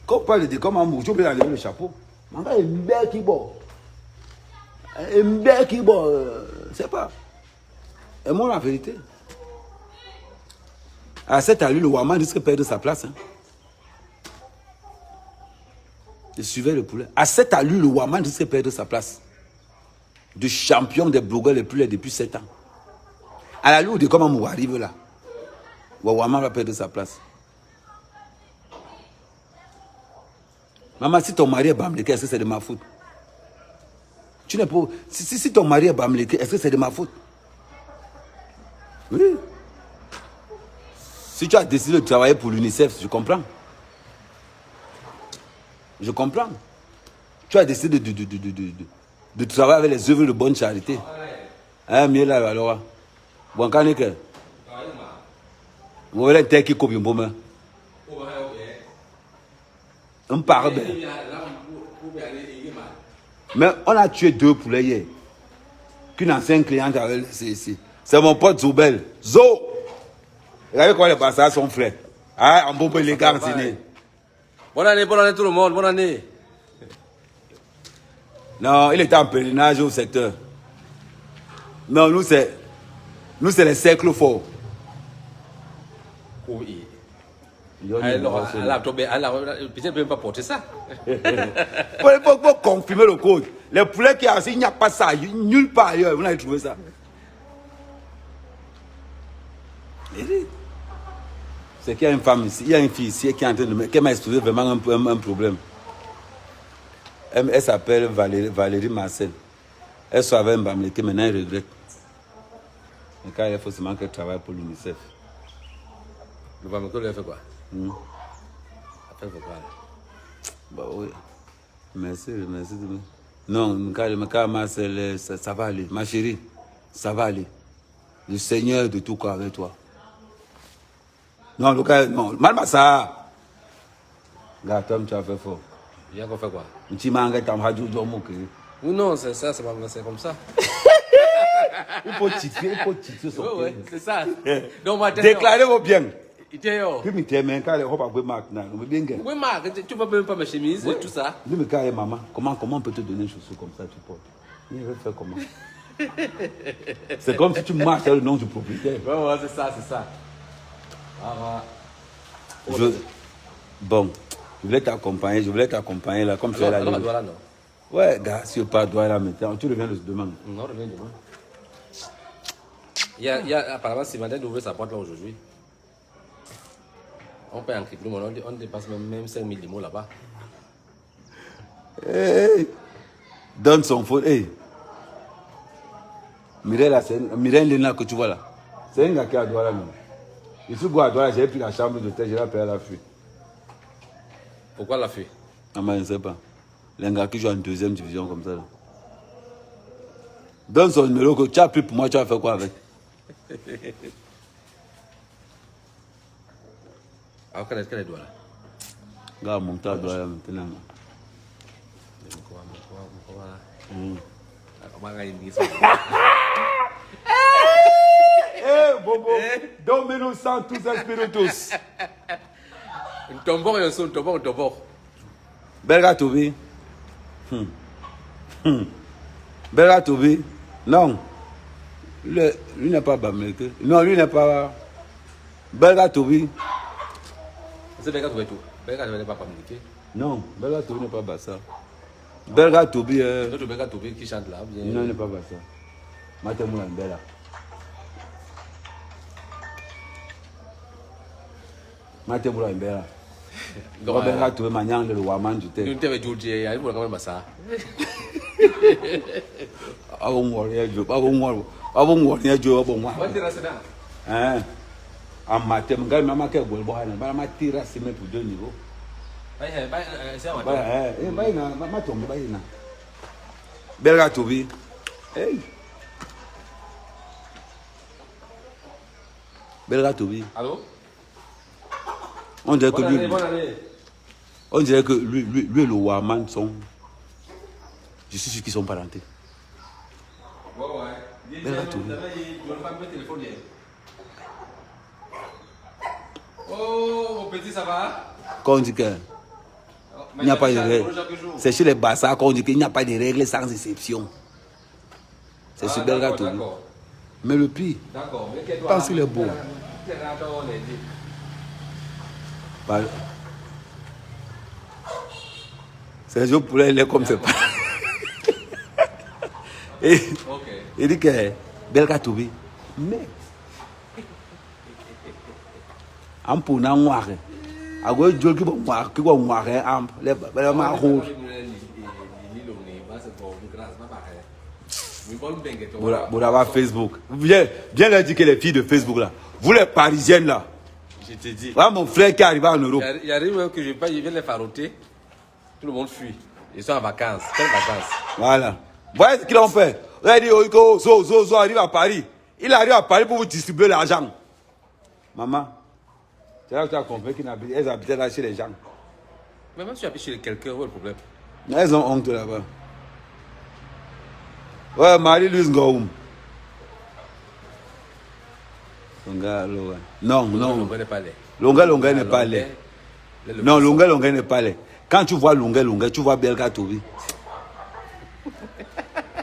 quand on parle de comme amour, j'ai oublié d'enlever le chapeau. Mon gars est bête qui bon. C'est pas. Et moi, la vérité. À cette allure, le Waman risque de perdre sa place. Hein. Je suivais le poulet. À cette allure, le Waman risque de perdre sa place. De champion des blogueurs les plus laids depuis 7 ans. À l'allure de comment on arrive là. Le Waman va perdre sa place. Maman, si ton mari est bamléké, est-ce que c'est de ma faute? Tu n'es pas. Si ton mari est bamléké, est-ce que c'est de ma faute? Oui. Si tu as décidé de travailler pour l'UNICEF, je comprends. Je comprends. Tu as décidé de travailler avec les œuvres de bonne charité. Hein, mieux là, alors. Bon, quand est-ce que. Vous voulez un tel qui copie un bon main. Un parabé. Mais on a tué 2 poulets hier. Qu'une ancienne cliente avait laissé ici. C'est mon pote Zoubel. Zo! Regardez comment il est passé à son frère. Ah, en bon les gars, c'est bonne année tout le monde, bonne année. Non, il était en pèlerinage au secteur. Non, nous c'est les cercles forts. Oui. Alors, peut-être même pas porter ça. Pour confirmer le code. Les poulets qui assis, il n'y a pas ça. Nulle part ailleurs, vous n'avez trouvé ça. C'est qu'il y a une femme ici, il y a une fille ici qui est en train de qui m'a exposé vraiment un problème. Elle s'appelle Valérie Marcel. Elle soit avec Mbamleke, maintenant elle regrette. Mais quand il faut seulement qu'elle travaille pour l'UNICEF. Le Mbamleke lui a fait quoi? Elle fait quoi? Bah oui. Merci. Non, quand Marcel, ça va aller. Ma chérie, ça va aller. Le Seigneur de tout corps avec toi. Non, le cas, non. Malmassa. Gars, toi, tu as fait fort. Il a fait quoi? Tu m'as engagé dans le Oui, non, c'est ça, c'est comme ça. Il faut titrer son Oui, c'est ça. Déclarez vos biens. Oui, Marc, tu ne vas même pas mes chemises et tout ça. Dis-moi, maman, comment on peut te donner une chaussure comme ça, tu portes? Il veut faire comment? C'est comme si tu marches le nom du propriétaire. Ouais, c'est ça. Bon, je voulais t'accompagner là, comme tu es là. Douala, non. Ouais, gars, si tu pars Douala maintenant, tu reviens demain. Non, reviens demain. Il y a apparemment Simandel d'ouvrir sa porte là aujourd'hui. On paye en crypto, on dépasse même 5 000 mots là-bas. Hey, donne son phone. Hey. Mireille Lena que tu vois là. C'est un gars qui a droit là même. Je suis à Douala, j'ai pris la chambre d'hôtel, je l'ai payé à la fuite. Pourquoi la fuite? Ah, mais je ne sais pas. Les gars qui jouent en deuxième division comme ça là. Donne son numéro que tu as pris pour moi, tu vas faire quoi avec? Alors, quel est Douala? Gars, mon tas à Douala maintenant. Eh, Bobo, Dominus Sanctus Spiritus. Un tombon et un son, un tombon. Belga Tobi. Belga Tobi. Non. Lui n'est pas Bamileke. Non, lui n'est pas. Belga Tobi. C'est Belga Tobi tout. Belga Tobi n'est pas Bamileke. Non, Belga Tobi n'est pas Bassa. Belga Tobi. L'autre Belga Tobi qui chante là. Non, il n'est pas Bassa. Matemoula Bella. Matemoula Bella. Belga Tobi Magnan le Waman du thé. Nous t'avons dit qu'il y a quand même ça. Ah bon, warrior job. Ah bon, warrior job. Bon, moi. Hein? En maths, mon gars, maman qui est bon, bah ma tire à pour 2 niveaux. Belga Tobi. Hey. Belga Tobi. Allô? On dirait que bonne lui. Année, bonne année. On dirait que lui et le Waman sont. Je suis sûr qu'ils sont parentés. Ouais. Belga Tobi. Oh, mon petit, ça va? Quand on dit que. Il n'y a pas de règles. C'est chez les Bassas qu'on dit qu'il n'y a pas de règles sans exception. C'est sur Belga Tobi. Mais le pire, je pense qu'il est beau. C'est juste pour il est comme c'est pas. Il dit que Belga Tobi. Mais. En pour nous noir. Agora o jogo que vão morrer am leva mais rouge. Vous avez Facebook. Viens leur dire que les filles de Facebook là. Vous les Parisiennes là. Je te dis. Voilà mon frère qui arrive en Europe. Il arrive même que je viens les faroter. Tout le monde fuit. Ils sont en vacances. Quelles vacances? Voilà. Voyez ce qu'ils ont fait. Regardez, Zo arrive à Paris. Il arrive à Paris pour vous distribuer l'argent. Maman. C'est là que tu as compris qu'elles habitaient là chez les gens. Mais même si tu habites chez quelqu'un, où est le problème? Elles ont honte là-bas. Ouais, Marie-Louise Ngoum. Longa. Non. Longa n'est pas laid. Longa n'est pas laid. Non, Longa n'est pas laid. Quand tu vois Longa, tu vois Belga Tobi.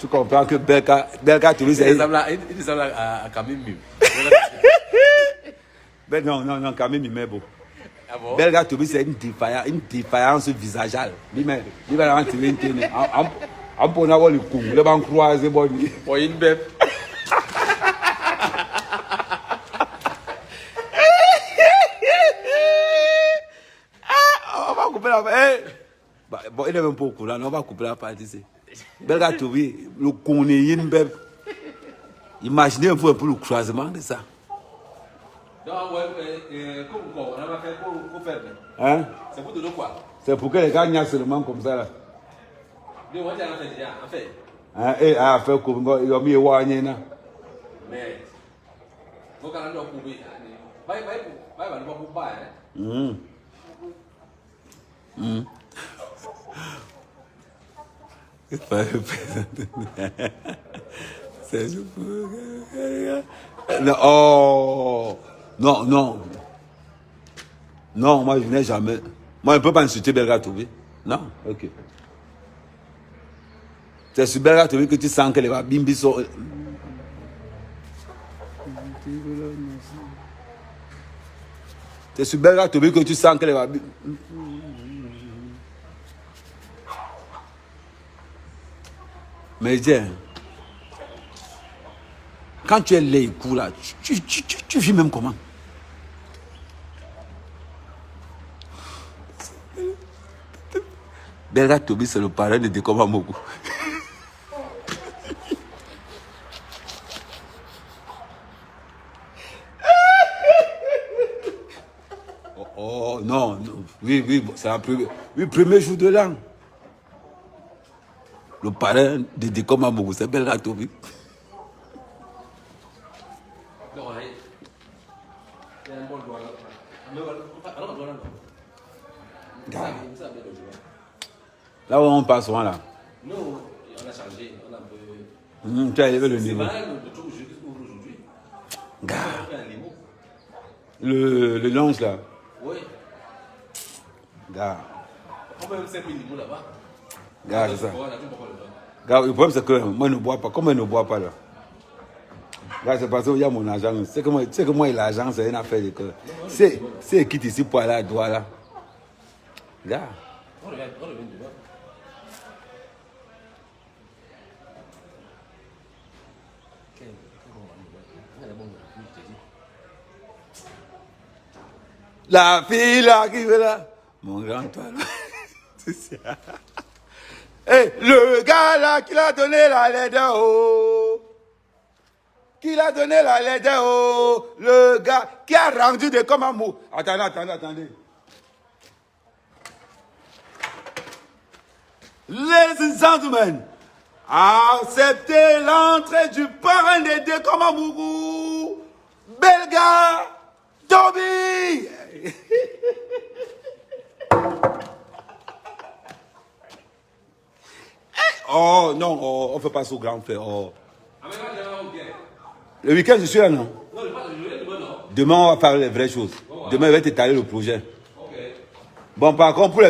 Tu comprends que Belga Tobi, c'est... Il ressemble à Camille Mime. Ben non, quand même, il m'est beau. Ah bon? Belga Tobi, c'est une défaillance visageale. Il va la tirer une tête. On peut avoir le coup. Le banc croisé, bon. Pour une bête. On va couper la partie. Bon, il est même pas au courant. On va couper la partie. Belga Tobi, le coup, il y a une bête. Imaginez un peu le croisement de ça. Comment on a fait pour faire? Hein? C'est pour de l'eau quoi? C'est pour que les gars n'y seulement comme ça là. Mais on a fait déjà, en fait. Hein? Et à faire comme ça, il a mis éloigné là. Mais, vous allez nous couper. Bye, nous couper, C'est non, oh non. Non, moi je n'ai jamais. Moi je ne peux pas insulter Belga Tobi. Non, ok. C'est sur Belga Tobi que tu sens que les bimbi sont. C'est sur Belga Tobi que tu sens que les bimbi. Mais tiens, quand tu es les coups là, tu vis même comment? Belga Tobi, c'est le parrain de Dekoma Mogu. Oh non, non. Oui, c'est un premier jour de l'an. Le parrain de Dekoma Mogu, c'est Belga Tobi. Là où on passe souvent là. Non, on a changé, on a un peu. Tu as élevé le niveau. C'est pas le truc que aujourd'hui. Gars. Le lunch là. Oui. Gars. On peut même 5000 niveaux là-bas. Gars, c'est ça. Gars, le problème c'est que moi je ne bois pas. Comment je ne bois pas là? Gars, c'est parce qu'il y a mon agent. C'est que moi et l'agent, c'est une affaire de cœur. C'est quitte ici pour aller à Douala. Gars. On revient devant. La fille là qui veut là. Mon grand toi là. C'est ça. Et le gars là qui l'a donné la lettre oh. Qui l'a donné la lettre oh. Le gars qui a rendu des comme amour. Attendez. Ladies and gentlemen, acceptez l'entrée du parrain des deux comme amour. Belga Tobi. Oh non, on ne fait pas ça au grand frère. Oh. Le week-end, je suis là, non? Non, non. Demain, on va faire les vraies choses. Demain, je vais t'étaler le projet. Ok. Bon, par contre,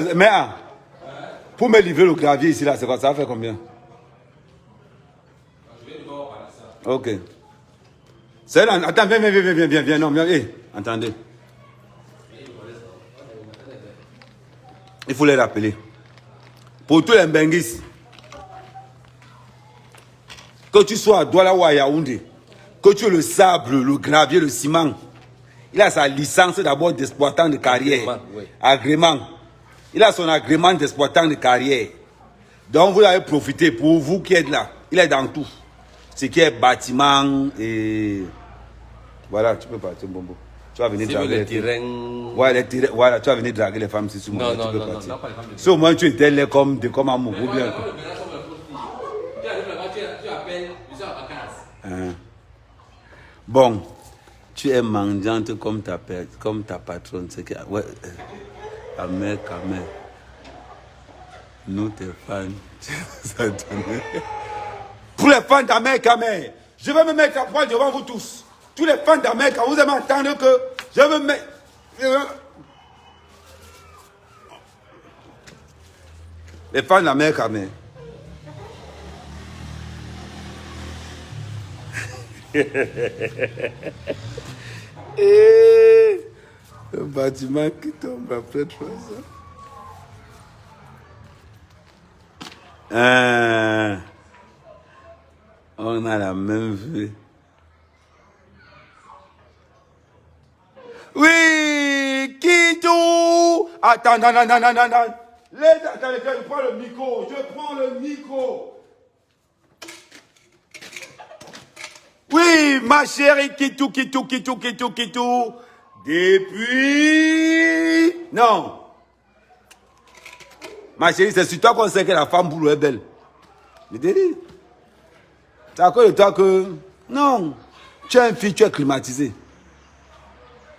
pour me livrer le gravier ici, là, c'est quoi? Ça va faire combien? Je vais devoir parler ça. Ok. C'est là, attends, viens, non, viens, attendez. Il faut les rappeler. Pour tous les Mbenguis, que tu sois à Douala ou à Yaoundé, que tu aies le sable, le gravier, le ciment, il a sa licence d'abord d'exploitant de carrière. Agrément. Il a son agrément d'exploitant de carrière. Donc vous avez profité pour vous qui êtes là. Il est dans tout. Ce qui est bâtiment et... Voilà, tu peux partir, Bombo. Tu vas venir draguer les terrains. Ouais, les terrains. Voilà, tu vas venir draguer les femmes si tu veux. Non, tu peux non, partir. pas les femmes de... Si au moins tu étais là comme amour, ou bien. Tu arrives là-bas, tu appelles, je suis en vacances. Hein. Bon, tu es mendiante comme ta patronne. C'est que, ouais, Amère. Nous, tes fans, pour les fans d'Amère, je vais me mettre à poil devant vous tous. Tous les fans d'Amère, vous allez m'entendre que je vais me mettre. Les fans d'Amère, Et le bâtiment qui tombe après 3 ans. On a la même vue. Oui, Kitou. Attends. Attends, je prends le micro. Oui, ma chérie Kitou. Depuis... Non. Ma chérie, c'est sur toi qu'on sait que la femme boulot est belle. Je te dis. C'est à cause de toi que... Non. Tu es une fille, tu es climatisée.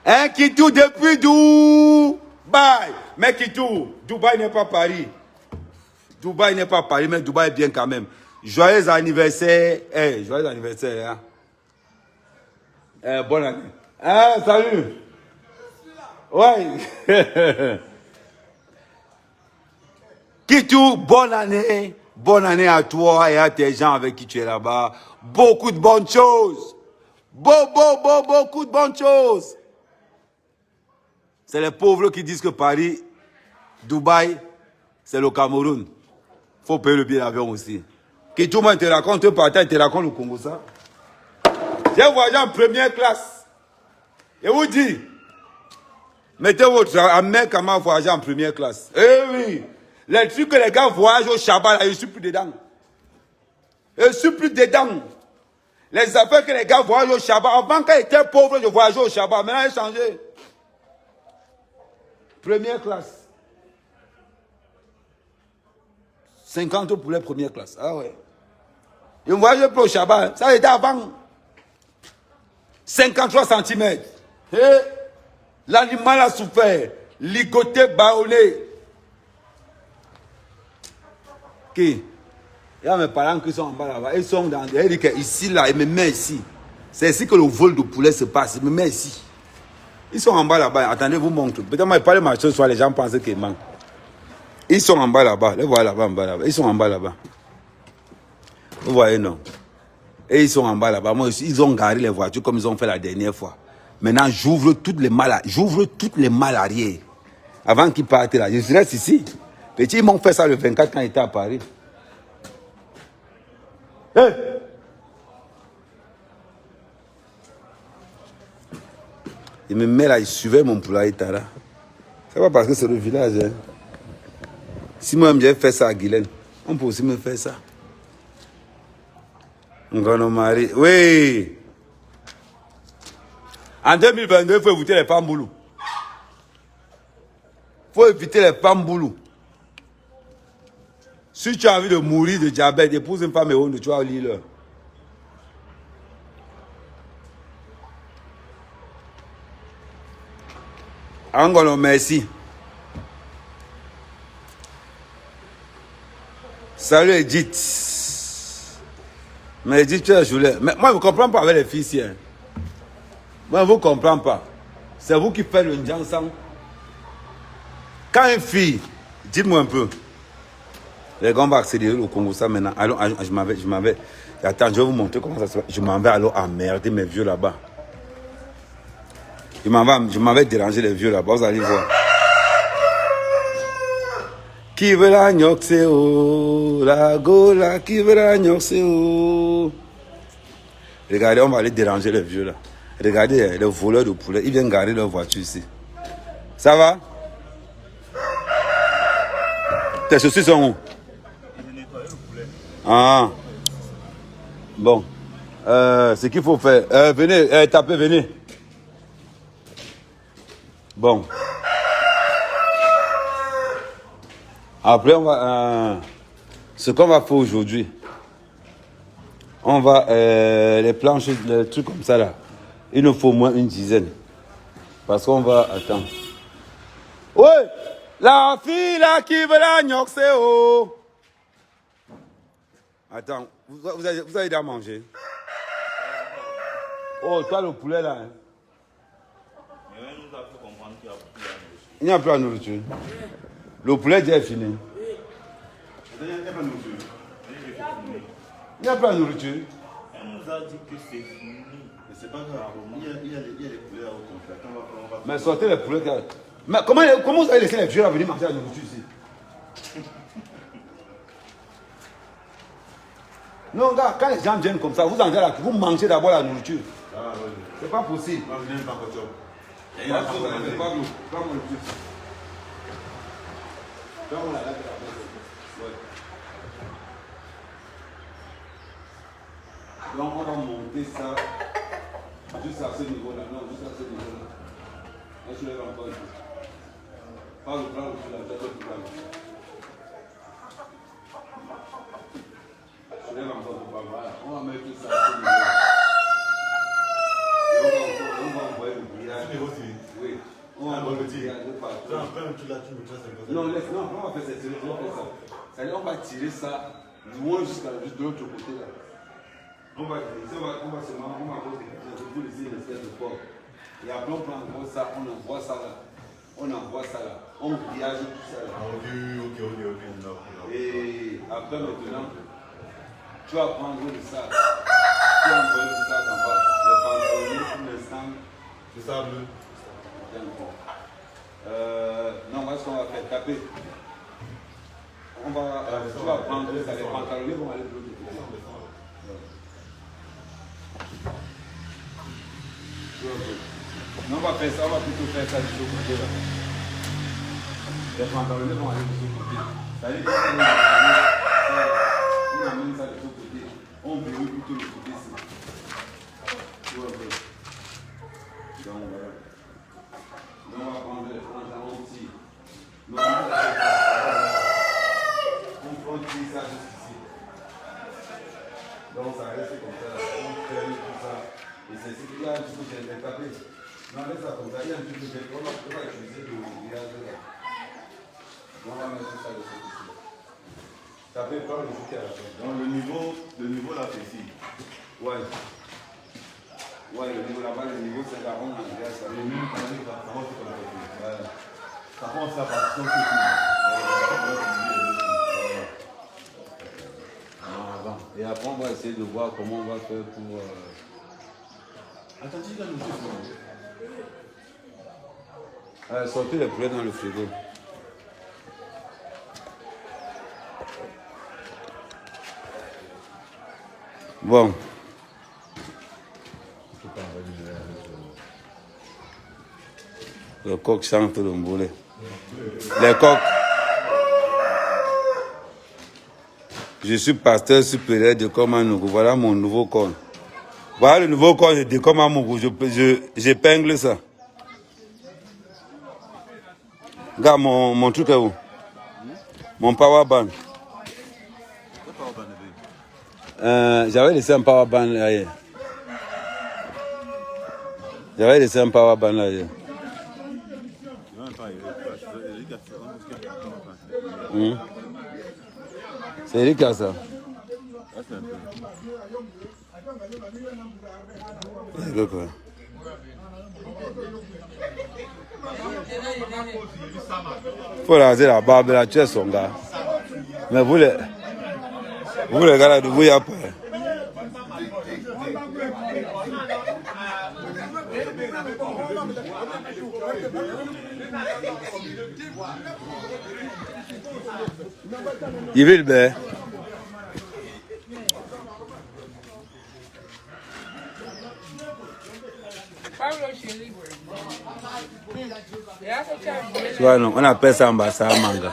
Hein, Kitou, depuis Dubaï. Mais Kitou, Dubaï n'est pas Paris. Mais Dubaï est bien quand même. Joyeux anniversaire. Joyeux anniversaire, hein. Bonne année. Salut. Ouais. Kitou, bonne année. Bonne année à toi et à tes gens avec qui tu es là-bas. Beaucoup de bonnes choses. Beaucoup de bonnes choses. C'est les pauvres qui disent que Paris, Dubaï, c'est le Cameroun. Faut payer le billet d'avion aussi. Kitou, moi, te raconte le Congo, ça. J'ai voyagé en première classe. Et vous dit, Mettez votre amère comment voyager en première classe. Eh oui. Les trucs que les gars voyagent au Shabbat, là, je suis plus dedans. Je suis plus dedans. Les affaires que les gars voyagent au Shabbat. Avant, quand ils étaient pauvres, je voyageais au Shabbat. Maintenant, ils ont changé. Première classe. 50 pour les premières classes. Ah ouais. Je ne voyageais plus au Shabbat. Ça était avant. 53 cm. L'animal a souffert. Ligoté, baoulé. Qui? Il y a mes parents qui sont en bas là-bas. Ils sont dans. Ils disent que ici, là, ils me mettent ici. C'est ici que le vol de poulet se passe. Ils me mettent ici. Ils sont en bas là-bas. Attendez, vous montre. Peut-être moi, je parle de ma chose, soit les gens pensent qu'ils manquent. Ils sont en bas là-bas. Les voilà là-bas, en bas là-bas. Ils sont en bas là-bas. Vous voyez, non? Et ils sont en bas là-bas. Moi, ils ont garé les voitures comme ils ont fait la dernière fois. Maintenant, j'ouvre toutes les malles arrière. Avant qu'ils partent là. Je reste ici. Petit, ils m'ont fait ça le 24 quand ils étaient à Paris. Hey! Il me met là, il suivait mon poulailler Tara. C'est pas parce que c'est le village. Hein. Si moi-même j'ai fait ça à Guylaine, on peut aussi me faire ça. Mon mari. Oui! En 2022, il faut éviter les pamboulous. Il faut éviter les pamboulous. Si tu as envie de mourir de diabète, épouse une femme et tu vas lire l'heure. Angolo, merci. Salut Edith. Mais Edith, tu es jolie. Mais moi, je ne comprends pas avec les filles ici. Hein. Moi, je ne vous comprends pas. C'est vous qui faites le Njansang. Quand une fille, dites-moi un peu. Les gars, on va accélérer au Congo, ça maintenant. Allons, je m'avais. Attends, je vais vous montrer comment ça se passe. Je m'en vais alors emmerder mes vieux là-bas. Je m'avais dérangé les vieux là-bas, vous allez voir. Qui veut la nyoxéo, la gola, qui veut la nyoxéo. Regardez, on va aller déranger les vieux là. Regardez, les voleurs de poulet, ils viennent garer leur voiture ici. Ça va? Tes chaussures sont où? Ah. Bon. Ce qu'il faut faire. Venez, tapez, venez. Bon. Après, on va. Ce qu'on va faire aujourd'hui. On va. Les planches, les trucs comme ça là. Il nous faut au moins une dizaine. Parce qu'on va. Attends. Ouais! La fille là qui veut la nyoxéo. Attends, vous avez déjà mangé? Oh, toi le poulet là. Hein? Il n'y a plus la nourriture. Le poulet déjà est fini. Il n'y a pas de nourriture. Il n'y a plus la nourriture. Elle nous a dit que c'est fini. Mais c'est pas grave. Il y a des poulets à autocontact. Mais sortez les poulets. Mais comment vous avez laissé les vieux là venir manger la nourriture ici? Non, gars, quand les gens viennent comme ça, vous en là, vous mangez d'abord la nourriture. Ah oui. C'est pas possible. Moi, je n'aime pas quand Il y a une chose à faire. Prends-moi le plus. Prends-moi la lave de la base. Ouais. Donc, on va monter ça juste à ce niveau-là. Non, juste à ce niveau-là. Là, je lève encore un peu. Pas le bras au-dessus de la tête du bras. Je lève encore le bras. Voilà. On va mettre ça à ce niveau-là. Et on va envoyer le grillage. Oui. On va envoyer le grillage partout. Non, laisse, non, on va faire cette série. C'est-à-dire, on va tirer ça loin jusqu'à de l'autre côté là. On va seulement, on va laisser une espèce de porte. Et après, on prend encore ça, on envoie ça là. On grillage tout ça là. Ok. Et après, maintenant, tu vas prendre le sac. Tu vas envoyer le sac en bas. Le pantalon, pour l'instant. C'est ça, bleu. Non, moi, ce qu'on va faire, taper. Tu vas prendre ça, les pantalons vont aller de l'autre côté. Non, on va faire ça, on va plutôt faire ça de ce côté là. Les pantalons vont aller de ce côté. Ça veut dire qu'on amène ça de ce côté. On verrouille plutôt le côté ici. Tu vois un peu. Donc voilà. Donc on va prendre les pantalons aussi. Donc on prend ça jusqu'ici. Donc ça reste comme ça. On ferme tout ça. Et c'est ce qu'il y a un petit peu de taper. Non, mais ça comme ça, il y a un petit peu de on va utiliser le grillage là. On va mettre ça de ce côté. Ça peut prendre le côté à la fin. Donc le niveau là c'est ici. Ouais. Ouais, le niveau là-bas, le niveau c'est là, on a déjà ça. Et même quand même, ça commence comme ça. Voilà. Ça commence à partir de Et après, on va essayer de voir comment on va faire pour. Attends, tu dois nous dire. Sortir les poulets dans le frigo. Bon. Le coq chante le mboulet. Les coqs. Je suis pasteur supérieur de Komanougou. Voilà mon nouveau corps. Voilà le nouveau corps de Komanougou. J'épingle ça. Regarde mon truc est où? Mon power band. J'avais laissé un power band là hier. C'est Erika ça. Faut raser la barbe là, tu es son gars. Mais vous les gars là de vous, il n'y a pas. Il veut le bain. Tu vois, non, on appelle ça ambassade manga.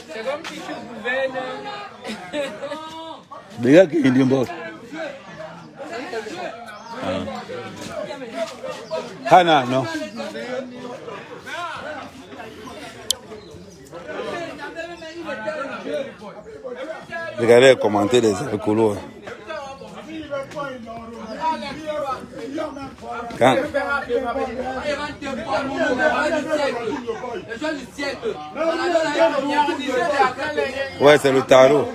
C'est comme si tu pouvais. Les gars qui disent bon. Hana, non. Regardez les commentaires des écolos. Quand... Ouais, c'est le tarot.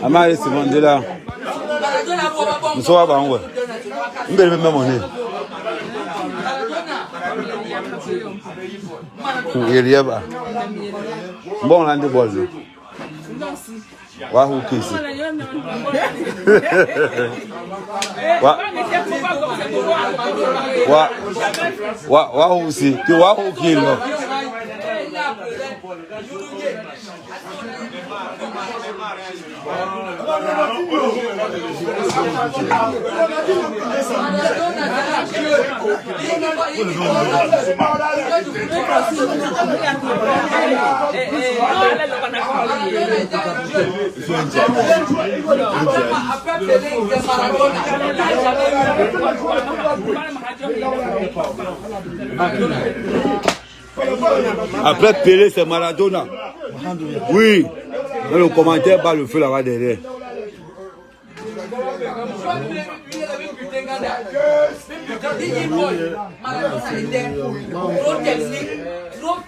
Amari Simon de là. Nous sommes à Bangwe. Nous devons même monnaie. Il y a pas. Bon, on a des bols. Wahoo Kisi. Wahoo si. Tu Wahoo Kilo. Après Pelé, c'est Maradona. Oui. Dans le commentaire, bas le feu là-bas derrière.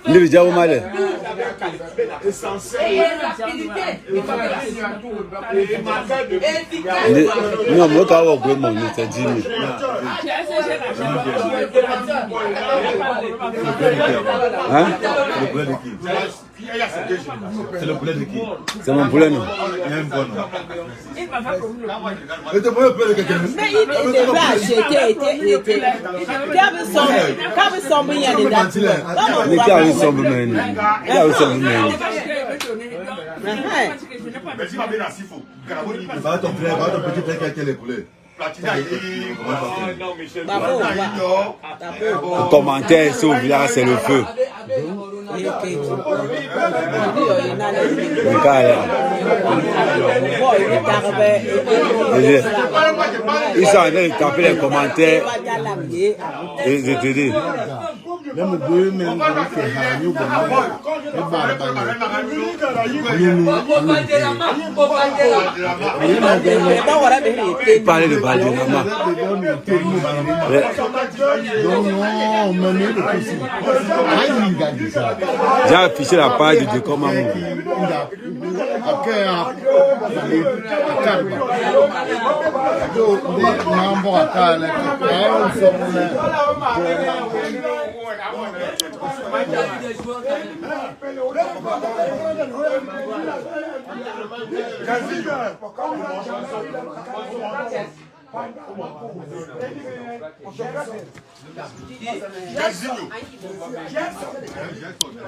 Il est déjà au mal. Non, moi, quand on va me c'est 10 000. Hein? C'est le poulet de qui? C'est mon poulet, non? Il y a un bon nom. Mais il devait acheter, quand vous sombrez, il y a des dates. Mais qui a eu sombre, man? Qui a eu sombre, man? Va ton frère, va ton petit frère qui a les couleurs. Le commentaire sur le village, c'est le feu. Ils sont en train de taper les commentaires. Et je te dis. Parler de Balderama. J'ai affiché la page de comment.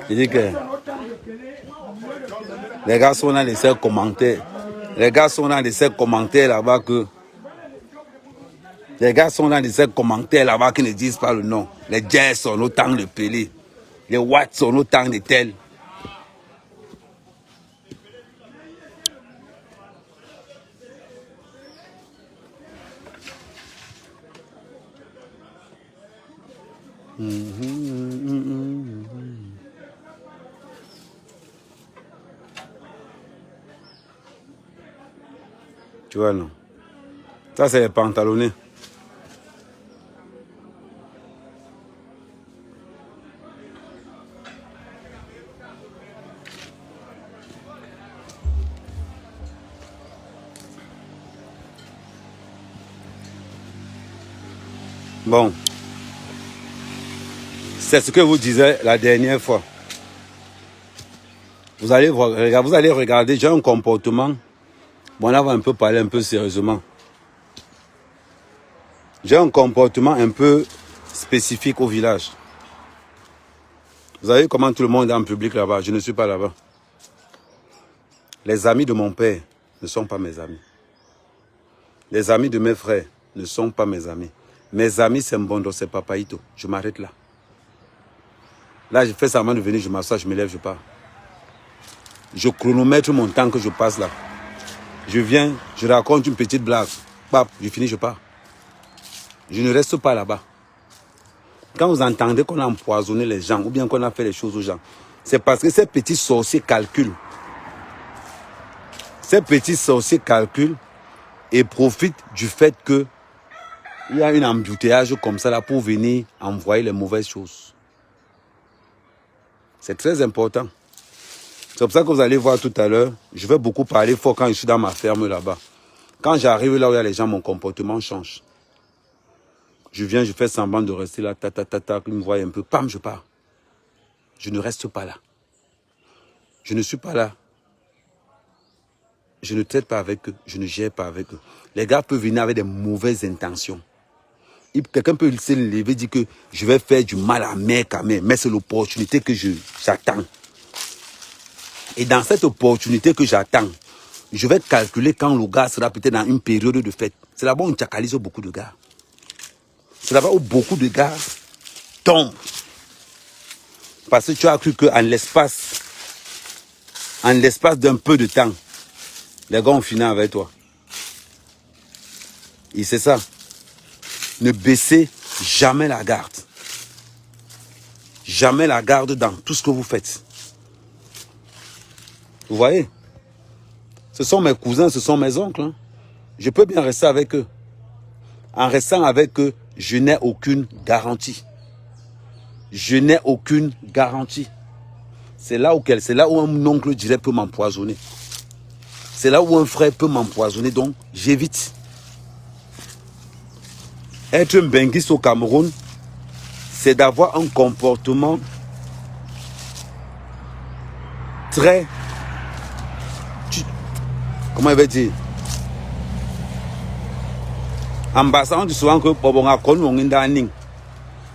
Il dit que les gars sont dans les cercles commentaires. Les gars sont dans les cercles commentaires là-bas que. Les gars sont dans les cercles commentaires là-bas qui ne disent pas le nom. Les Jazz sont autant de Pelé. Les Watts sont autant de tels. Tu vois, non? Ça, c'est les pantalonnés. Bon. C'est ce que vous disiez la dernière fois. Vous allez regarder, j'ai un comportement. Bon, là, on va un peu parler un peu sérieusement. J'ai un comportement un peu spécifique au village. Vous savez comment tout le monde est en public là-bas. Je ne suis pas là-bas. Les amis de mon père ne sont pas mes amis. Les amis de mes frères ne sont pas mes amis. Mes amis, c'est Mbondo, c'est Papaïto. Je m'arrête là. Là, je fais semblant de venir, je m'assois, je me lève, je pars. Je chronomètre mon temps que je passe là. Je viens, je raconte une petite blague. Bap, je finis, je pars. Je ne reste pas là-bas. Quand vous entendez qu'on a empoisonné les gens ou bien qu'on a fait les choses aux gens, c'est parce que ces petits sorciers calculent. Ces petits sorciers calculent et profitent du fait qu'il y a un embouteillage comme ça là pour venir envoyer les mauvaises choses. C'est très important. C'est pour ça que vous allez voir tout à l'heure, je vais beaucoup parler fort quand je suis dans ma ferme là-bas. Quand j'arrive là où il y a les gens, mon comportement change. Je viens, je fais semblant de rester là, ils me voient un peu, pam, je pars. Je ne reste pas là. Je ne suis pas là. Je ne traite pas avec eux, je ne gère pas avec eux. Les gars peuvent venir avec des mauvaises intentions. Quelqu'un peut se lever et dire que je vais faire du mal à mec à mec, mais c'est l'opportunité que j'attends. Et dans cette opportunité que j'attends, je vais calculer quand le gars sera peut-être dans une période de fête. C'est là-bas où on tchakalise beaucoup de gars. C'est là-bas où beaucoup de gars tombent. Parce que tu as cru qu'en l'espace d'un peu de temps, les gars ont fini avec toi. Et c'est ça. Ne baissez jamais la garde. Jamais la garde dans tout ce que vous faites. Vous voyez? Ce sont mes cousins, ce sont mes oncles. Hein. Je peux bien rester avec eux. En restant avec eux, je n'ai aucune garantie. Je n'ai aucune garantie. C'est là où un oncle direct peut m'empoisonner. C'est là où un frère peut m'empoisonner, donc j'évite. Être un benguiste au Cameroun, c'est d'avoir un comportement très... Comment il va dire? Ambassadeur, on dit souvent que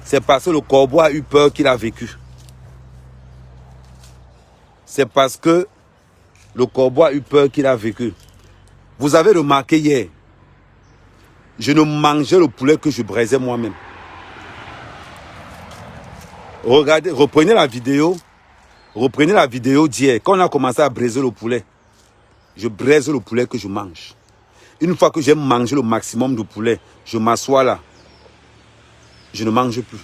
c'est parce que le corbeau a eu peur qu'il a vécu. C'est parce que Le corbeau a eu peur qu'il a vécu. Vous avez remarqué hier, je ne mangeais le poulet que je braisais moi-même. Regardez, reprenez la vidéo d'hier. Quand on a commencé à braiser le poulet, je braise le poulet que je mange. Une fois que j'ai mangé le maximum de poulet, je m'assois là. Je ne mange plus.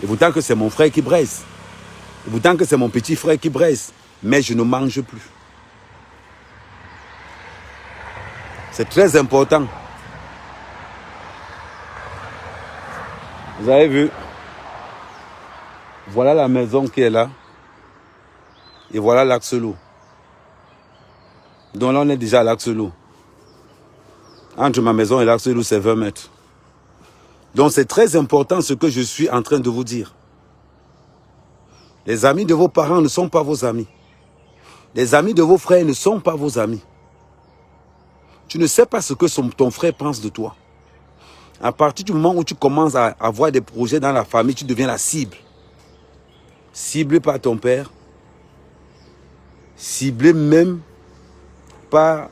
Et pourtant que c'est mon frère qui braise. Et pourtant que c'est mon petit frère qui braise. Mais je ne mange plus. C'est très important. Vous avez vu? Voilà la maison qui est là. Et voilà l'Axelot. Donc là, on est déjà à l'Axelot. Entre ma maison et l'Axelot, c'est 20 mètres. Donc c'est très important ce que je suis en train de vous dire. Les amis de vos parents ne sont pas vos amis. Les amis de vos frères ne sont pas vos amis. Tu ne sais pas ce que ton frère pense de toi. À partir du moment où tu commences à avoir des projets dans la famille, tu deviens la cible. Ciblé par ton père. Ciblé même par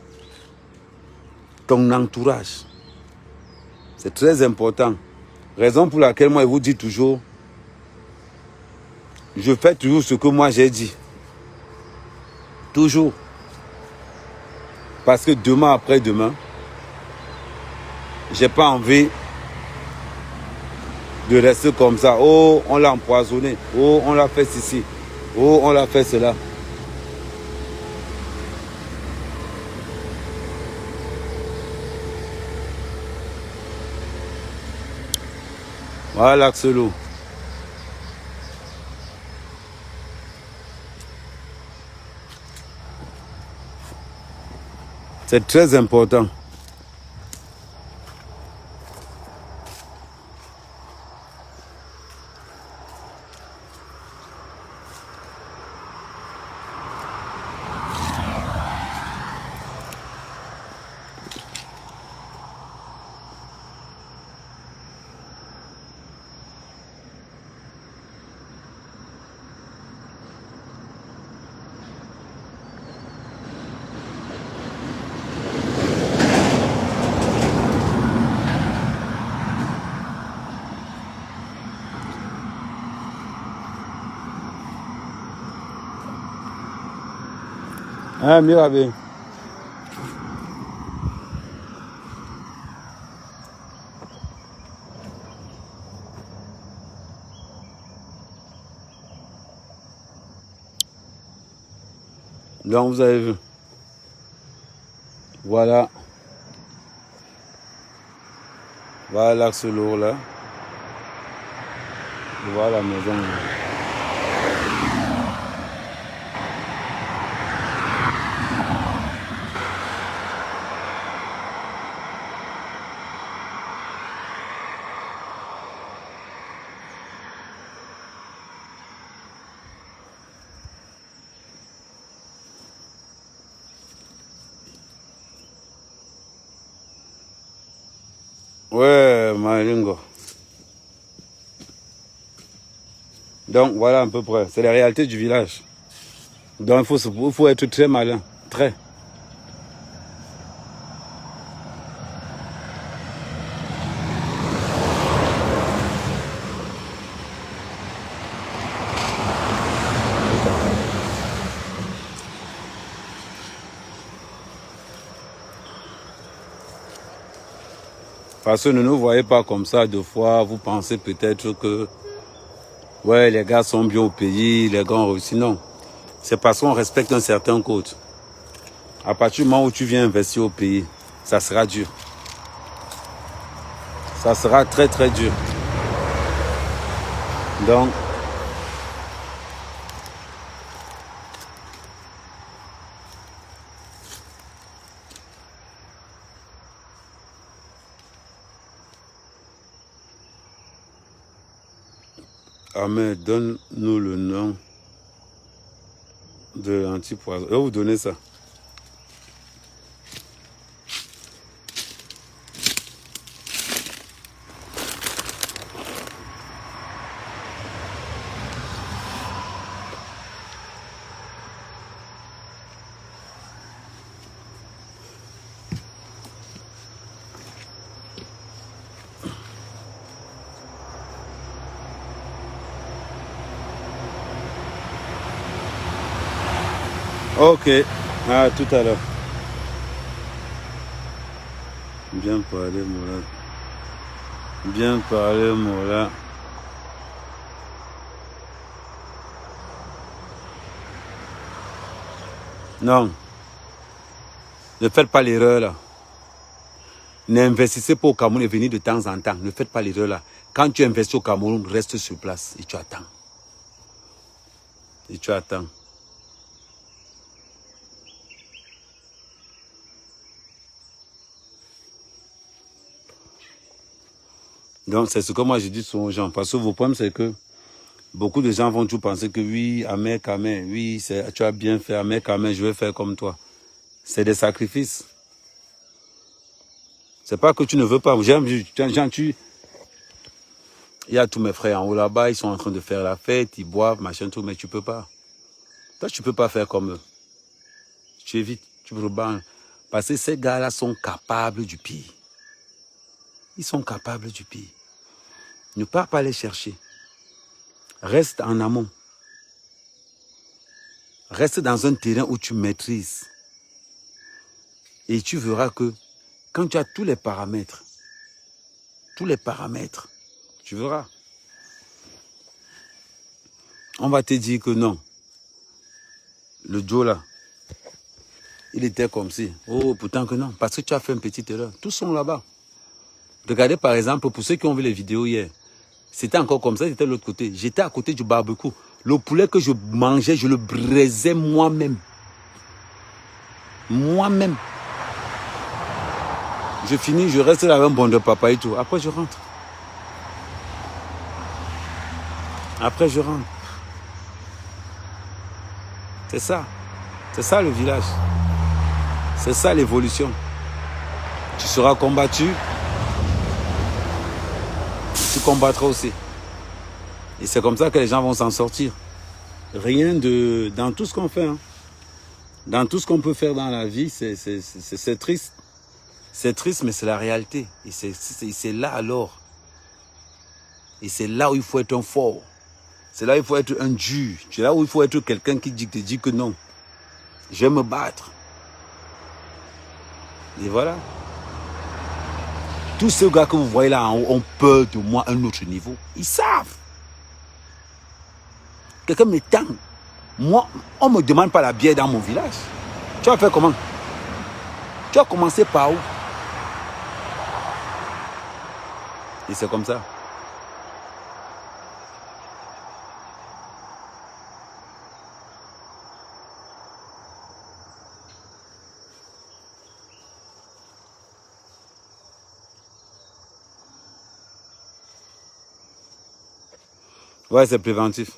ton entourage. C'est très important. Raison pour laquelle moi je vous dis toujours, je fais toujours ce que moi j'ai dit. Toujours. Parce que demain après demain, j'ai pas envie de rester comme ça. Oh, on l'a empoisonné. Oh, on l'a fait ceci. Oh, on l'a fait cela. Voilà l'Axelot. C'est très important. Hein, Mirabé. Donc vous avez vu. Voilà. Voilà l'Axelot là. Voilà la maison là. Ouais, Malingo. Donc voilà à peu près. C'est la réalité du village. Donc il faut être très malin. Très. Parce que ne nous voyez pas comme ça deux fois. Vous pensez peut-être que ouais, les gars sont bien au pays, les gars ont réussi. Non. C'est parce qu'on respecte un certain code. À partir du moment où tu viens investir au pays, ça sera dur. Ça sera très très dur. Donc, Ahmed, donne-nous le nom de l'antipoison. Je vais vous donner ça. Ok, à tout à l'heure. Bien parlé, Mola. Bien parlé, Mola. Non. Ne faites pas l'erreur là. N'investissez pas au Cameroun et venez de temps en temps. Ne faites pas l'erreur là. Quand tu investis au Cameroun, reste sur place et tu attends. Et tu attends. Donc c'est ce que moi je dis souvent aux gens. Parce que vos problèmes c'est que beaucoup de gens vont toujours penser que oui, Ahmed, oui, tu as bien fait, Ahmed, je vais faire comme toi. C'est des sacrifices. C'est pas que tu ne veux pas. Il y a tous mes frères en haut là-bas, ils sont en train de faire la fête, ils boivent, machin, tout, mais tu peux pas. Toi, tu peux pas faire comme eux. Tu évites, tu peux pas. Parce que ces gars-là sont capables du pire. Ils sont capables du pire. Ne pars pas les chercher. Reste en amont. Reste dans un terrain où tu maîtrises. Et tu verras que quand tu as tous les paramètres, tu verras. On va te dire que non. Le Joe là, il était comme si. Oh, pourtant que non. Parce que tu as fait une petite erreur. Tous sont là-bas. Regardez par exemple, pour ceux qui ont vu les vidéos hier, c'était encore comme ça, c'était de l'autre côté. J'étais à côté du barbecue. Le poulet que je mangeais, je le braisais moi-même. Moi-même. Je finis, je reste là avec un bon de papa et tout. Après, je rentre. C'est ça. C'est ça le village. C'est ça l'évolution. Tu seras combattu. Tu combattras aussi. Et c'est comme ça que les gens vont s'en sortir. Rien de... Dans tout ce qu'on fait, hein, dans tout ce qu'on peut faire dans la vie, c'est triste. C'est triste, mais c'est la réalité. Et c'est là alors. Et c'est là où il faut être un fort. C'est là où il faut être un dur. C'est là où il faut être quelqu'un qui te dit que non. Je vais me battre. Et voilà. Tous ces gars que vous voyez là en haut ont peur de moi à un autre niveau. Ils savent. Quelqu'un m'étend. Moi, on ne me demande pas la bière dans mon village. Tu vas faire comment? Tu vas commencer par où? Et c'est comme ça. Ouais, c'est préventif.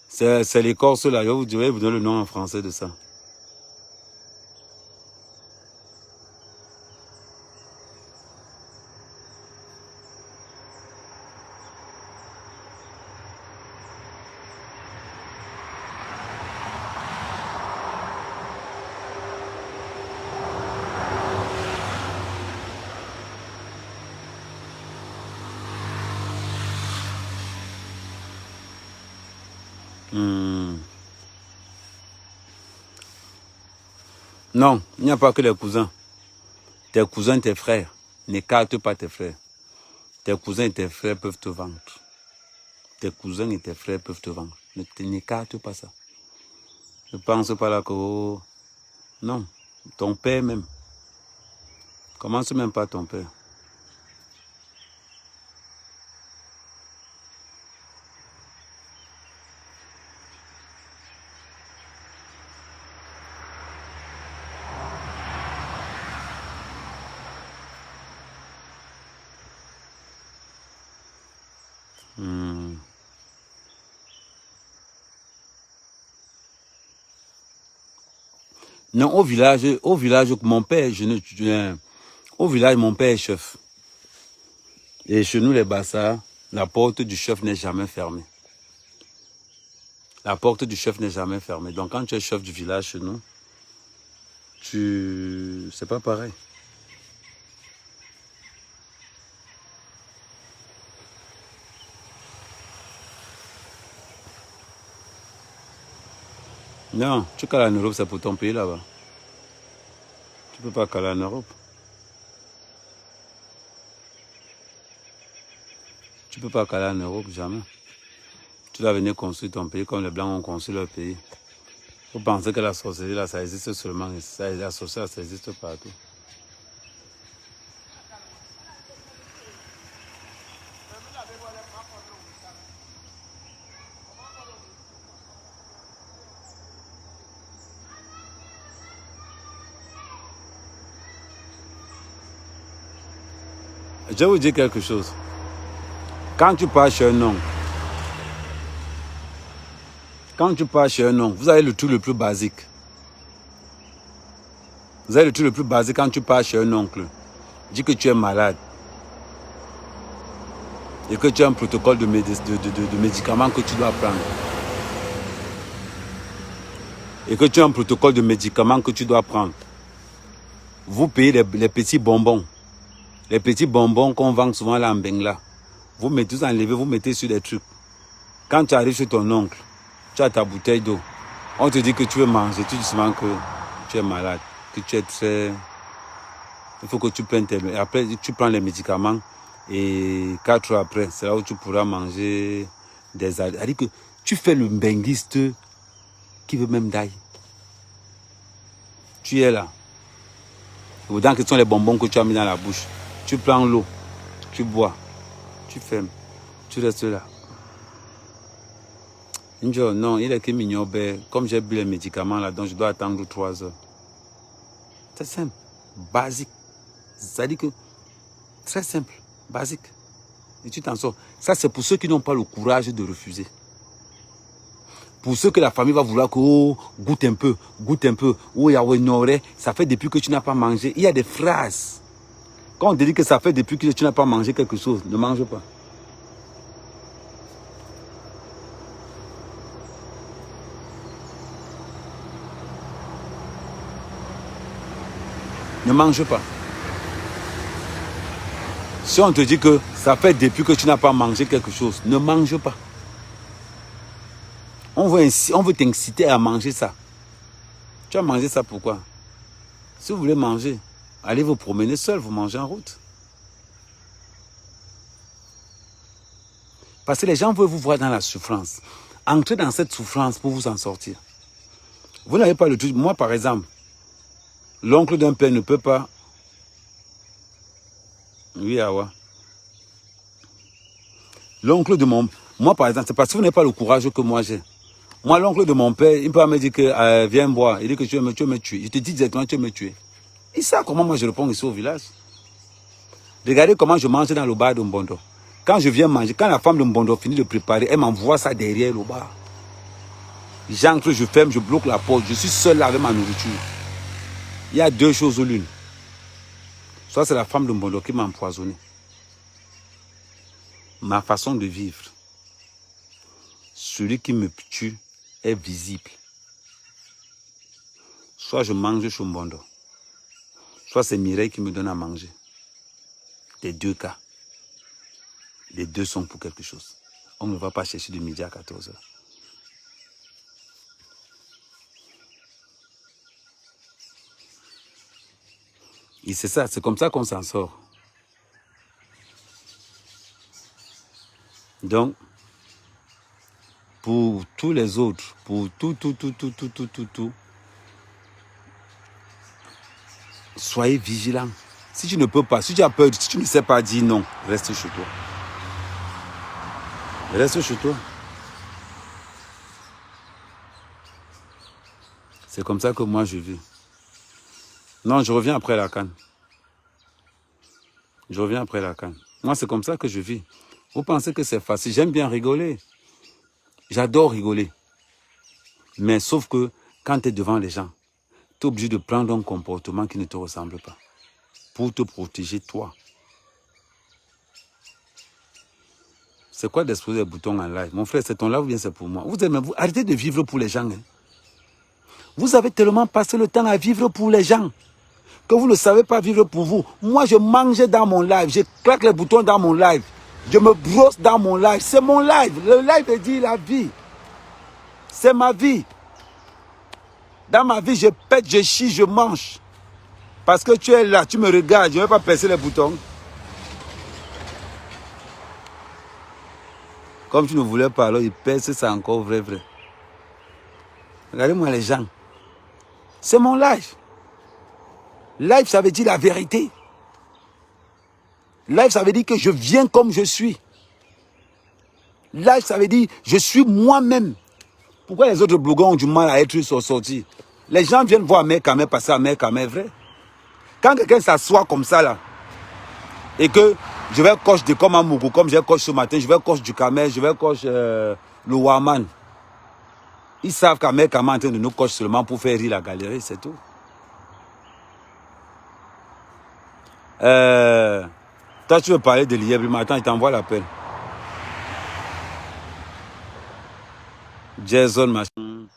C'est l'écorce là. Je vais vous donner le nom en français de ça. Non, il n'y a pas que les cousins. Tes cousins, tes frères. N'écarte pas tes frères. Tes cousins et tes frères peuvent te vendre. Tes cousins et tes frères peuvent te vendre. N'écarte pas ça. Ne pense pas là que... Oh, non, ton père même. Commence même pas ton père. Non, au village, mon père, au village, mon père est chef. Et chez nous, les Bassards, la porte du chef n'est jamais fermée. La porte du chef n'est jamais fermée. Donc, quand tu es chef du village chez nous, c'est pas pareil. Non, tu cales en Europe, c'est pour ton pays là-bas. Tu ne peux pas caler en Europe. Tu ne peux pas caler en Europe, jamais. Tu dois venir construire ton pays comme les Blancs ont construit leur pays. Vous pensez que la sorcellerie, là, ça existe seulement. La sorcellerie, ça existe partout. Je vais vous dire quelque chose. Quand tu pars chez un oncle, vous avez le truc le plus basique. Vous avez le truc le plus basique quand tu pars chez un oncle. Dis que tu es malade. Et que tu as un protocole de médicaments que tu dois prendre. Et que tu as un protocole de médicaments que tu dois prendre. Vous payez les petits bonbons. Les petits bonbons qu'on vend souvent là en Bengla. Vous mettez, vous enlevez, vous mettez sur des trucs. Quand tu arrives chez ton oncle, tu as ta bouteille d'eau. On te dit que tu veux manger, tu dis souvent que tu es malade, que tu es très... Il faut que tu prennes tes... Après, tu prends les médicaments et 4 heures après, c'est là où tu pourras manger des... C'est-à-dire que tu fais le benguiste qui veut même d'ail. Tu es là. Dans que sont les bonbons que tu as mis dans la bouche. Tu prends l'eau, tu bois, tu fermes, tu restes là. Non, il est que mignon, comme j'ai bu les médicaments là, donc je dois attendre 3 heures. C'est simple, basique. C'est-à-dire que, très simple, basique. Et tu t'en sors. Ça, c'est pour ceux qui n'ont pas le courage de refuser. Pour ceux que la famille va vouloir que, oh, goûte un peu, oh, yawénoré, ça fait depuis que tu n'as pas mangé. Il y a des phrases. Quand on te dit que ça fait depuis que tu n'as pas mangé quelque chose, ne mange pas. Ne mange pas. Si on te dit que ça fait depuis que tu n'as pas mangé quelque chose, ne mange pas. On veut t'inciter à manger ça. Tu vas manger ça pourquoi? Si vous voulez manger, allez vous promener seul, vous mangez en route. Parce que les gens veulent vous voir dans la souffrance. Entrez dans cette souffrance pour vous en sortir. Vous n'avez pas le truc. Moi, par exemple, l'oncle d'un père ne peut pas... Oui, Awa. L'oncle de mon... Moi, par exemple, c'est parce que vous n'avez pas le courage que moi j'ai. Moi, l'oncle de mon père, il peut me dire que viens boire. Il dit que tu veux me tuer. Je te dis directement, tu veux me tuer. Et ça, comment moi je réponds ici au village? Regardez comment je mange dans le bar de Mbondo. Quand je viens manger, quand la femme de Mbondo finit de préparer, elle m'envoie ça derrière le bar. J'entre, je ferme, je bloque la porte. Je suis seul là avec ma nourriture. Il y a 2 choses ou l'une. Soit c'est la femme de Mbondo qui m'a empoisonné. Ma façon de vivre. Celui qui me tue est visible. Soit je mange chez Mbondo. Soit c'est Mireille qui me donne à manger. Les 2 cas. Les 2 sont pour quelque chose. On ne va pas chercher de midi à 14 heures. Et c'est ça, c'est comme ça qu'on s'en sort. Donc, pour tous les autres, pour tout, soyez vigilants. Si tu ne peux pas, si tu as peur, si tu ne sais pas dire non, reste chez toi. Reste chez toi. C'est comme ça que moi je vis. Non, je reviens après la canne. Je reviens après la canne. Moi, c'est comme ça que je vis. Vous pensez que c'est facile? J'aime bien rigoler. J'adore rigoler. Mais sauf que quand tu es devant les gens, tu es obligé de prendre un comportement qui ne te ressemble pas. Pour te protéger, toi. C'est quoi d'exposer les boutons en live? Mon frère, c'est ton live ou bien c'est pour moi? Vous arrêtez de vivre pour les gens. Hein. Vous avez tellement passé le temps à vivre pour les gens que vous ne savez pas vivre pour vous. Moi, je mange dans mon live. Je claque les boutons dans mon live. Je me brosse dans mon live. C'est mon live. Le live dit la vie. C'est ma vie. Dans ma vie, je pète, je chie, je mange. Parce que tu es là, tu me regardes, je ne vais pas percer les boutons. Comme tu ne voulais pas, alors il perce, c'est encore vrai. Regardez-moi les gens. C'est mon live. Live, ça veut dire la vérité. Live, ça veut dire que je viens comme je suis. Live, ça veut dire je suis moi-même. Pourquoi les autres blogueurs ont du mal à être sortis? Les gens viennent voir Mère Kamel passer à Mère Kamel, vrai. Quand quelqu'un s'assoit comme ça, là, et que je vais coche de comme un Mougou, comme j'ai coche ce matin, je vais coche du Kamel, je vais coche le Waman. Ils savent qu'à Mère Kamel est en train de nous coche seulement pour faire rire la galerie, c'est tout. Toi, tu veux parler de l'IEB, mais attends, il t'envoie l'appel. Jason, machin.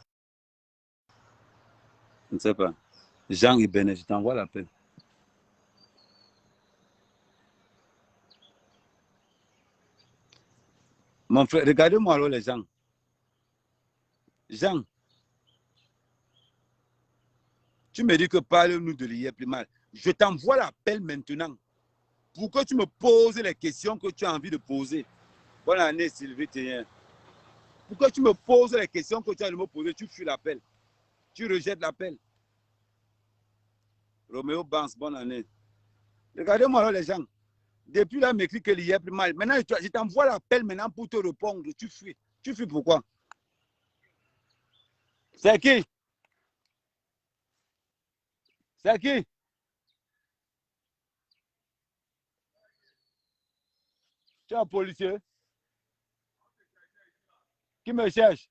Je ne sais pas. Jean Ibenet, je t'envoie l'appel. Mon frère, regardez-moi alors les gens. Jean, tu me dis que parle-nous de l'IEP mal. Je t'envoie l'appel maintenant pour que tu me poses les questions que tu as envie de poser. Bonne année, Sylvie Théien. Pour que tu me poses les questions que tu as envie de me poser, tu fuis l'appel. Tu rejettes l'appel. Roméo Bans, bonne année. Regardez-moi alors les gens. Depuis là, m'écrit que l'IEP mal. Maintenant, je t'envoie l'appel maintenant pour te répondre. Tu fuis. Tu fuis pourquoi? C'est qui? C'est qui? Tu es un policier? Qui me cherche?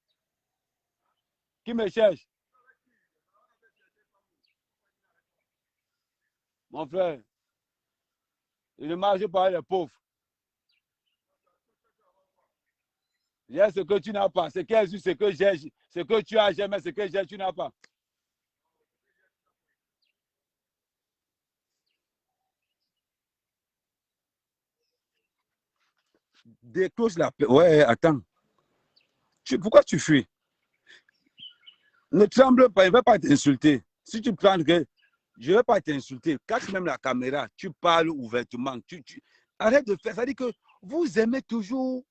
Qui me cherche? Mon frère, il ne marche pas les pauvres. J'ai ce que tu n'as pas. Ce que j'ai, ce que tu as jamais, ce que j'ai, tu n'as pas. Décroche la paix. Ouais, attends. Pourquoi tu fuis? Ne tremble pas, il ne va pas t'insulter. Si tu prends que je ne vais pas t'insulter, cache même la caméra, tu parles ouvertement. Arrête de faire. Ça dit que vous aimez toujours.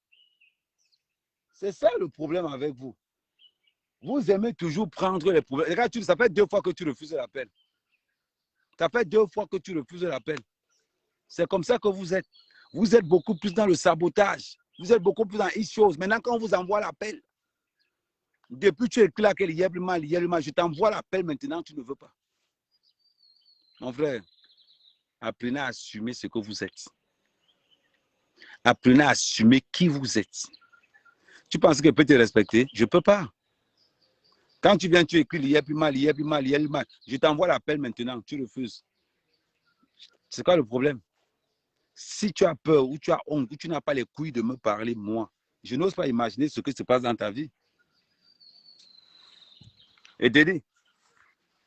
C'est ça le problème avec vous. Vous aimez toujours prendre les problèmes. Regarde, ça fait 2 fois que tu refuses l'appel. Ça fait 2 fois que tu refuses l'appel. C'est comme ça que vous êtes. Vous êtes beaucoup plus dans le sabotage. Vous êtes beaucoup plus dans une chose. Maintenant, quand on vous envoie l'appel, depuis tu écris là qu'il y a plus mal, je t'envoie l'appel maintenant, tu ne veux pas. Mon frère, apprenez à assumer ce que vous êtes. Apprenez à assumer qui vous êtes. Tu penses que je peux te respecter? Je ne peux pas. Quand tu viens, tu écris il y a plus mal, je t'envoie l'appel maintenant, tu refuses. C'est quoi le problème? Si tu as peur ou tu as honte ou tu n'as pas les couilles de me parler, moi, je n'ose pas imaginer ce qui se passe dans ta vie. Et Dédé,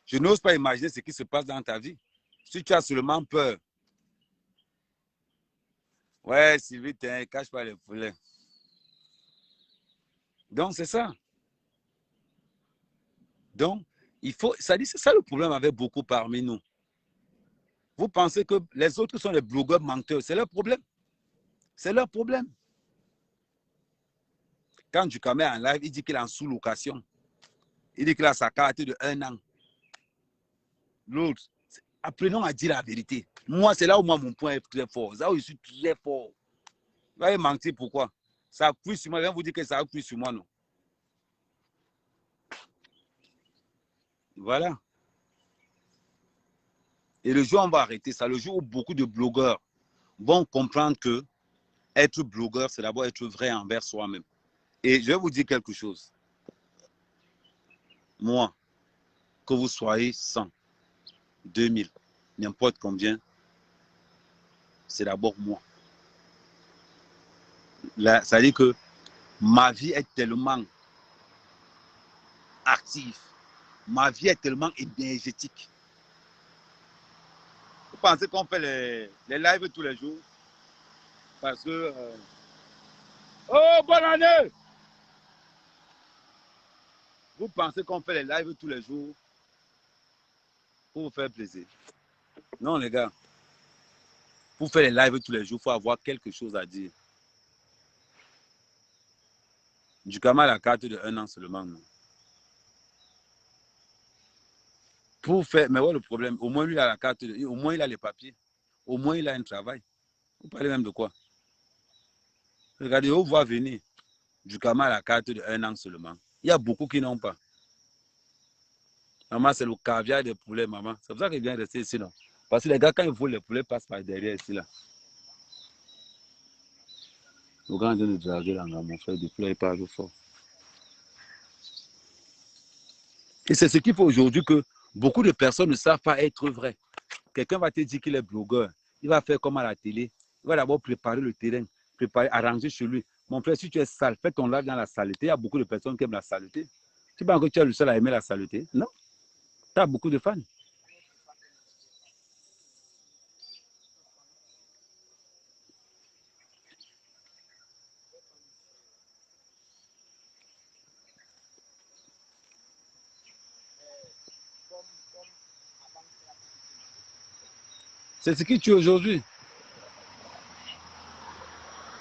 je n'ose pas imaginer ce qui se passe dans ta vie. Si tu as seulement peur. Ouais, Sylvie, cache pas les poulets. Donc, c'est ça. Donc, il faut. Ça dit, c'est ça le problème avec beaucoup parmi nous. Vous pensez que les autres sont les blogueurs menteurs. C'est leur problème. C'est leur problème. Quand Dukamel est en live, il dit qu'il est en sous-location. Il dit qu'il a sa carte de 1 an. L'autre, apprenons à dire la vérité. Moi, c'est là où mon point est très fort. C'est là où je suis très fort. Vous allez mentir pourquoi? Ça a pris sur moi. Je viens vous dire que ça a pris sur moi, non? Voilà. Et le jour où on va arrêter ça, le jour où beaucoup de blogueurs vont comprendre que être blogueur, c'est d'abord être vrai envers soi-même. Et je vais vous dire quelque chose. Moi, que vous soyez 100, 2000, n'importe combien, c'est d'abord moi. Là, ça veut dire que ma vie est tellement active, ma vie est tellement énergétique. Vous pensez qu'on fait les lives tous les jours? Parce que... Oh, bonne année! Vous pensez qu'on fait les lives tous les jours pour vous faire plaisir. Non, les gars. Pour faire les lives tous les jours, il faut avoir quelque chose à dire. Du Kama a la carte de 1 an seulement. Non. Pour faire, mais ouais, le problème, au moins lui il a la carte, au moins il a les papiers, au moins il a un travail. Vous parlez même de quoi? Regardez, on voit venir du Kama à la carte de 1 an seulement. Il y a beaucoup qui n'ont pas. Maman, c'est le caviar des poulets, maman. C'est pour ça qu'il vient rester ici, non? Parce que les gars, quand ils volent les poulets, passent par derrière ici, là. Le gars est en train de draguer là, mon frère, depuis là, il parle fort. Et c'est ce qu'il faut aujourd'hui que beaucoup de personnes ne savent pas être vraies. Quelqu'un va te dire qu'il est blogueur. Il va faire comme à la télé. Il va d'abord préparer le terrain, préparer, arranger chez lui. Mon frère, si tu es sale, fais ton live dans la saleté. Il y a beaucoup de personnes qui aiment la saleté. Tu penses que tu es le seul à aimer la saleté? Non. Tu as beaucoup de fans. C'est ce qui tue aujourd'hui.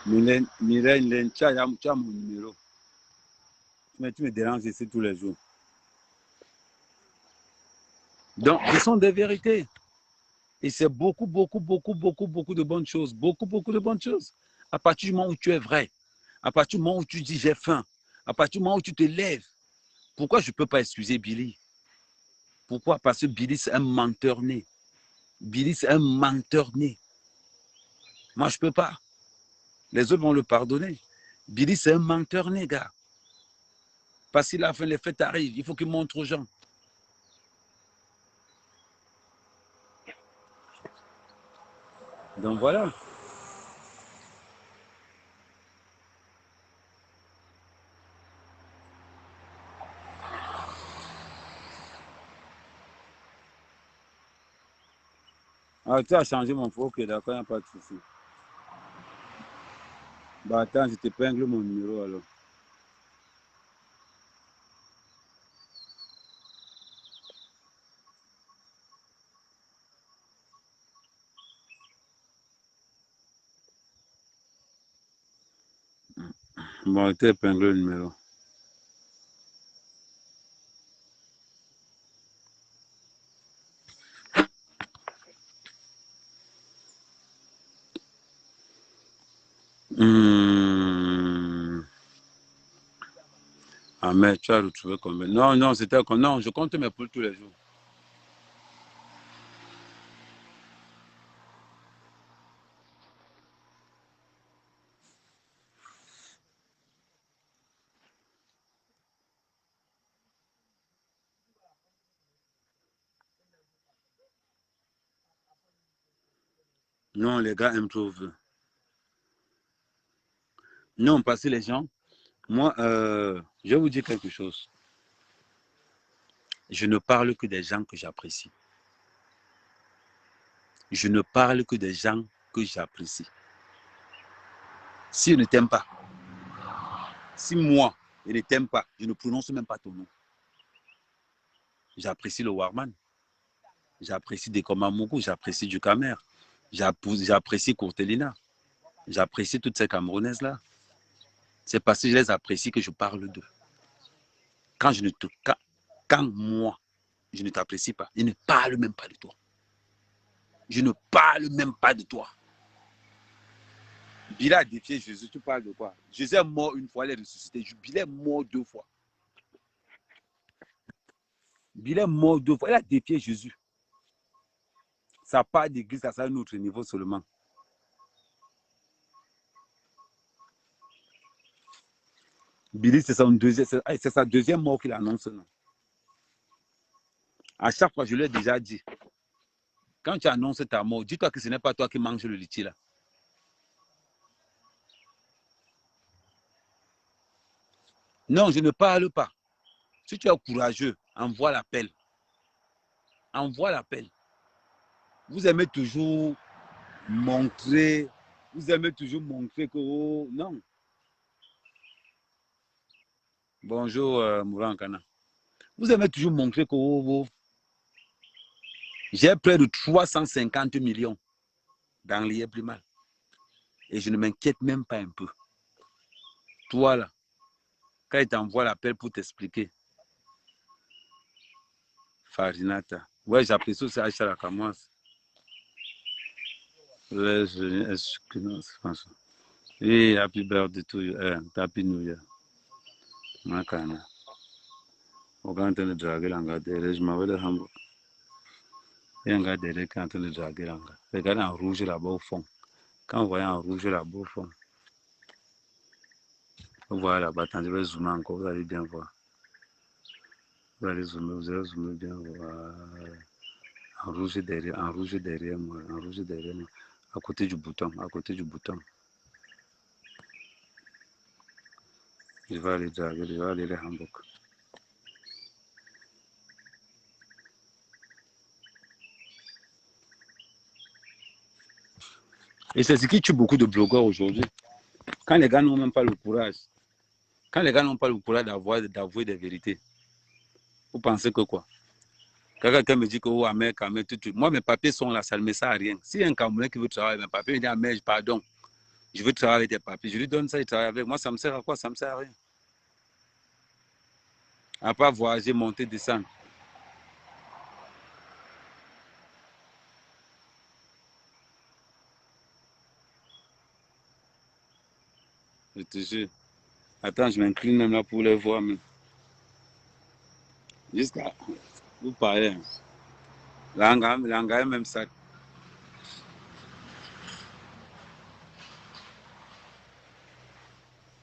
Mireille, tu as mon numéro. Mais tu me déranges ici tous les jours. Donc, ce sont des vérités. Et c'est beaucoup de bonnes choses. Beaucoup de bonnes choses. À partir du moment où tu es vrai, à partir du moment où tu dis j'ai faim, à partir du moment où tu te lèves, pourquoi je ne peux pas excuser Billy? Pourquoi? Parce que Billy, c'est un menteur né. Billy, c'est un menteur né. Moi, je ne peux pas. Les autres vont le pardonner. Billy, c'est un menteur né, gars. Parce qu'il a fait les fêtes arrivent. Il faut qu'il montre aux gens. Donc voilà. Ah, tu as changé mon faux, ok, d'accord, il n'y a pas de souci. Bah attends, je t'épingle mon numéro alors. Bon, je t'épingle le numéro. Ah, mais tu as retrouvé combien? Non, non, c'était comme. Non, je compte mes poules tous les jours. Non, les gars aiment trop. Non, parce que les gens, moi, je vais vous dire quelque chose. Je ne parle que des gens que j'apprécie. Je ne parle que des gens que j'apprécie. Si je ne t'aime pas, si moi, je ne t'aime pas, je ne prononce même pas ton nom. J'apprécie le Warman. J'apprécie Dekomamoko, j'apprécie du Camer. J'apprécie Courtelina. J'apprécie toutes ces Camerounaises-là. C'est parce que je les apprécie que je parle d'eux. Quand moi, je ne t'apprécie pas, je ne parle même pas de toi. Je ne parle même pas de toi. Billy a défié Jésus, tu parles de quoi? Jésus est mort une fois, il est ressuscité. Billy est mort 2 fois. Billy est mort 2 fois, il a défié Jésus. Ça part d'église, ça c'est un autre niveau seulement. Billy, c'est sa deuxième mort qu'il annonce. Non? À chaque fois, je lui ai déjà dit, quand tu annonces ta mort, dis-toi que ce n'est pas toi qui manges le litchi là. Non, je ne parle pas. Si tu es courageux, envoie l'appel. Envoie l'appel. Vous aimez toujours montrer, que, oh, non. Bonjour, Mourankana. Vous aimez toujours montrer que, oh, J'ai près de 350 millions dans l'IA plus mal. Et je ne m'inquiète même pas un peu. Toi là, quand il t'envoie l'appel pour t'expliquer, Farinata. Ouais, j'apprécie aussi Aïcha Lakamas. Hey, happy birthday to you. Happy New Year. Makana. On va entendre draguer l'anga derrière. Je m'avais de Hambourg. Il y a un gars derrière qui est en train de draguer l'anga. Regardez en rouge là-bas au fond. Quand vous voyez en rouge là-bas au fond, vous voyez là-bas, attendez, je vais zoomer encore, vous allez bien voir. Vous allez zoomer bien voir. En rouge derrière moi, en rouge derrière moi. À côté du bouton, à côté du bouton. Je vais aller draguer, je vais aller les Hambourg. Et c'est ce qui tue beaucoup de blogueurs aujourd'hui. Quand les gars n'ont même pas le courage, quand les gars n'ont pas le courage d'avouer des vérités, vous pensez que quoi? Quelqu'un me dit que, oh, Ahmed, tout. Moi, mes papiers sont là, ça ne me sert à rien. Si un Camerounais qui veut travailler avec mes papiers, il dit, Ahmed, pardon, je veux travailler avec tes papiers. Je lui donne ça, il travaille avec moi, ça me sert à quoi? Ça me sert à rien. À part voyager, monter, descendre. Je te jure. Attends, je m'incline même là pour les voir. Mais... jusqu'à... vous parlez. L'anga est même ça.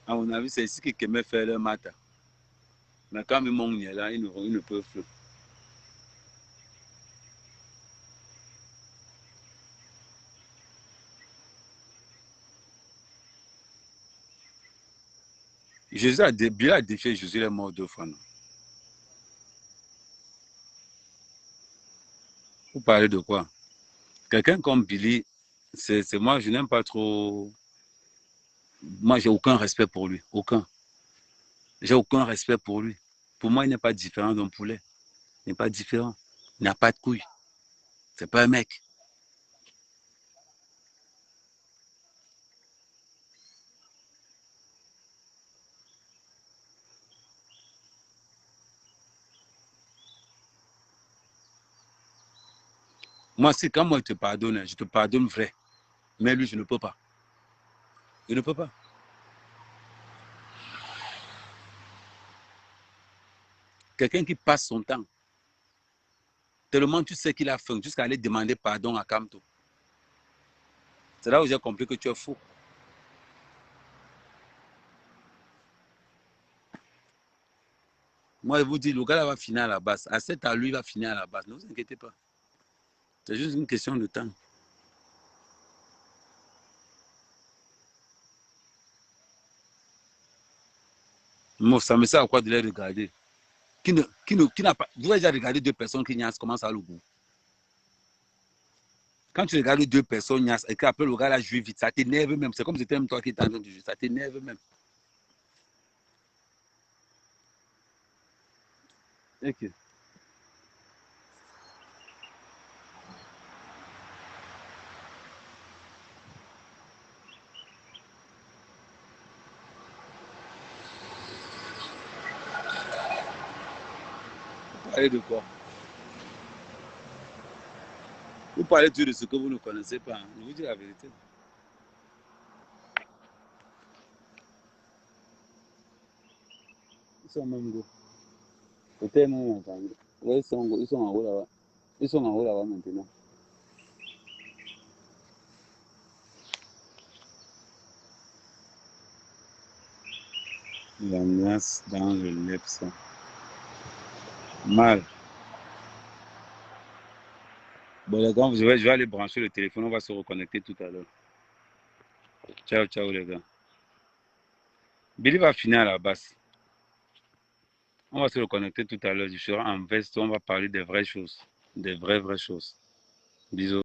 À mon avis, c'est ici qu'ils me fait le matin. Mais quand ils montent là, ils ne peuvent plus. Jésus a défié Jésus est mort 2 fois. Non? Vous parlez de quoi? Quelqu'un comme Billy, c'est moi, je n'aime pas trop. Moi, j'ai aucun respect pour lui. Aucun. J'ai aucun respect pour lui. Pour moi, il n'est pas différent d'un poulet. Il n'est pas différent. Il n'a pas de couilles. C'est pas un mec. Moi, si quand moi je te pardonne vrai. Mais lui, je ne peux pas. Je ne peux pas. Quelqu'un qui passe son temps, tellement tu sais qu'il a faim, jusqu'à aller demander pardon à Kamto. C'est là où j'ai compris que tu es fou. Moi, je vous dis, le gars là va finir à la base. À 7 à lui, il va finir à la base. Ne vous inquiétez pas. C'est juste une question de temps. Moi, ça me sert à quoi de les regarder? Qui n'a pas. Vous avez déjà regardé 2 personnes qui niassent, comment ça a le goût? Quand tu regardes 2 personnes niassent et qu'après le gars là joue vite, ça t'énerve même. C'est comme si c'était même toi qui étais en train de jouer. Ça t'énerve même. Ok. Vous parlez de quoi? Vous parlez de ce que vous ne connaissez pas. Hein. Je vous dis la vérité. Ils sont même go. Peut-être même entendu. Ouais, ils sont en haut là-bas. Ils sont en haut là-bas maintenant. L'ambiance dans le NEPS. Mal. Bon, les gars, je vais aller brancher le téléphone. On va se reconnecter tout à l'heure. Ciao, ciao, les gars. Billy va finir à la base. On va se reconnecter tout à l'heure. Je serai en veste. On va parler des vraies choses. Des vraies choses. Bisous.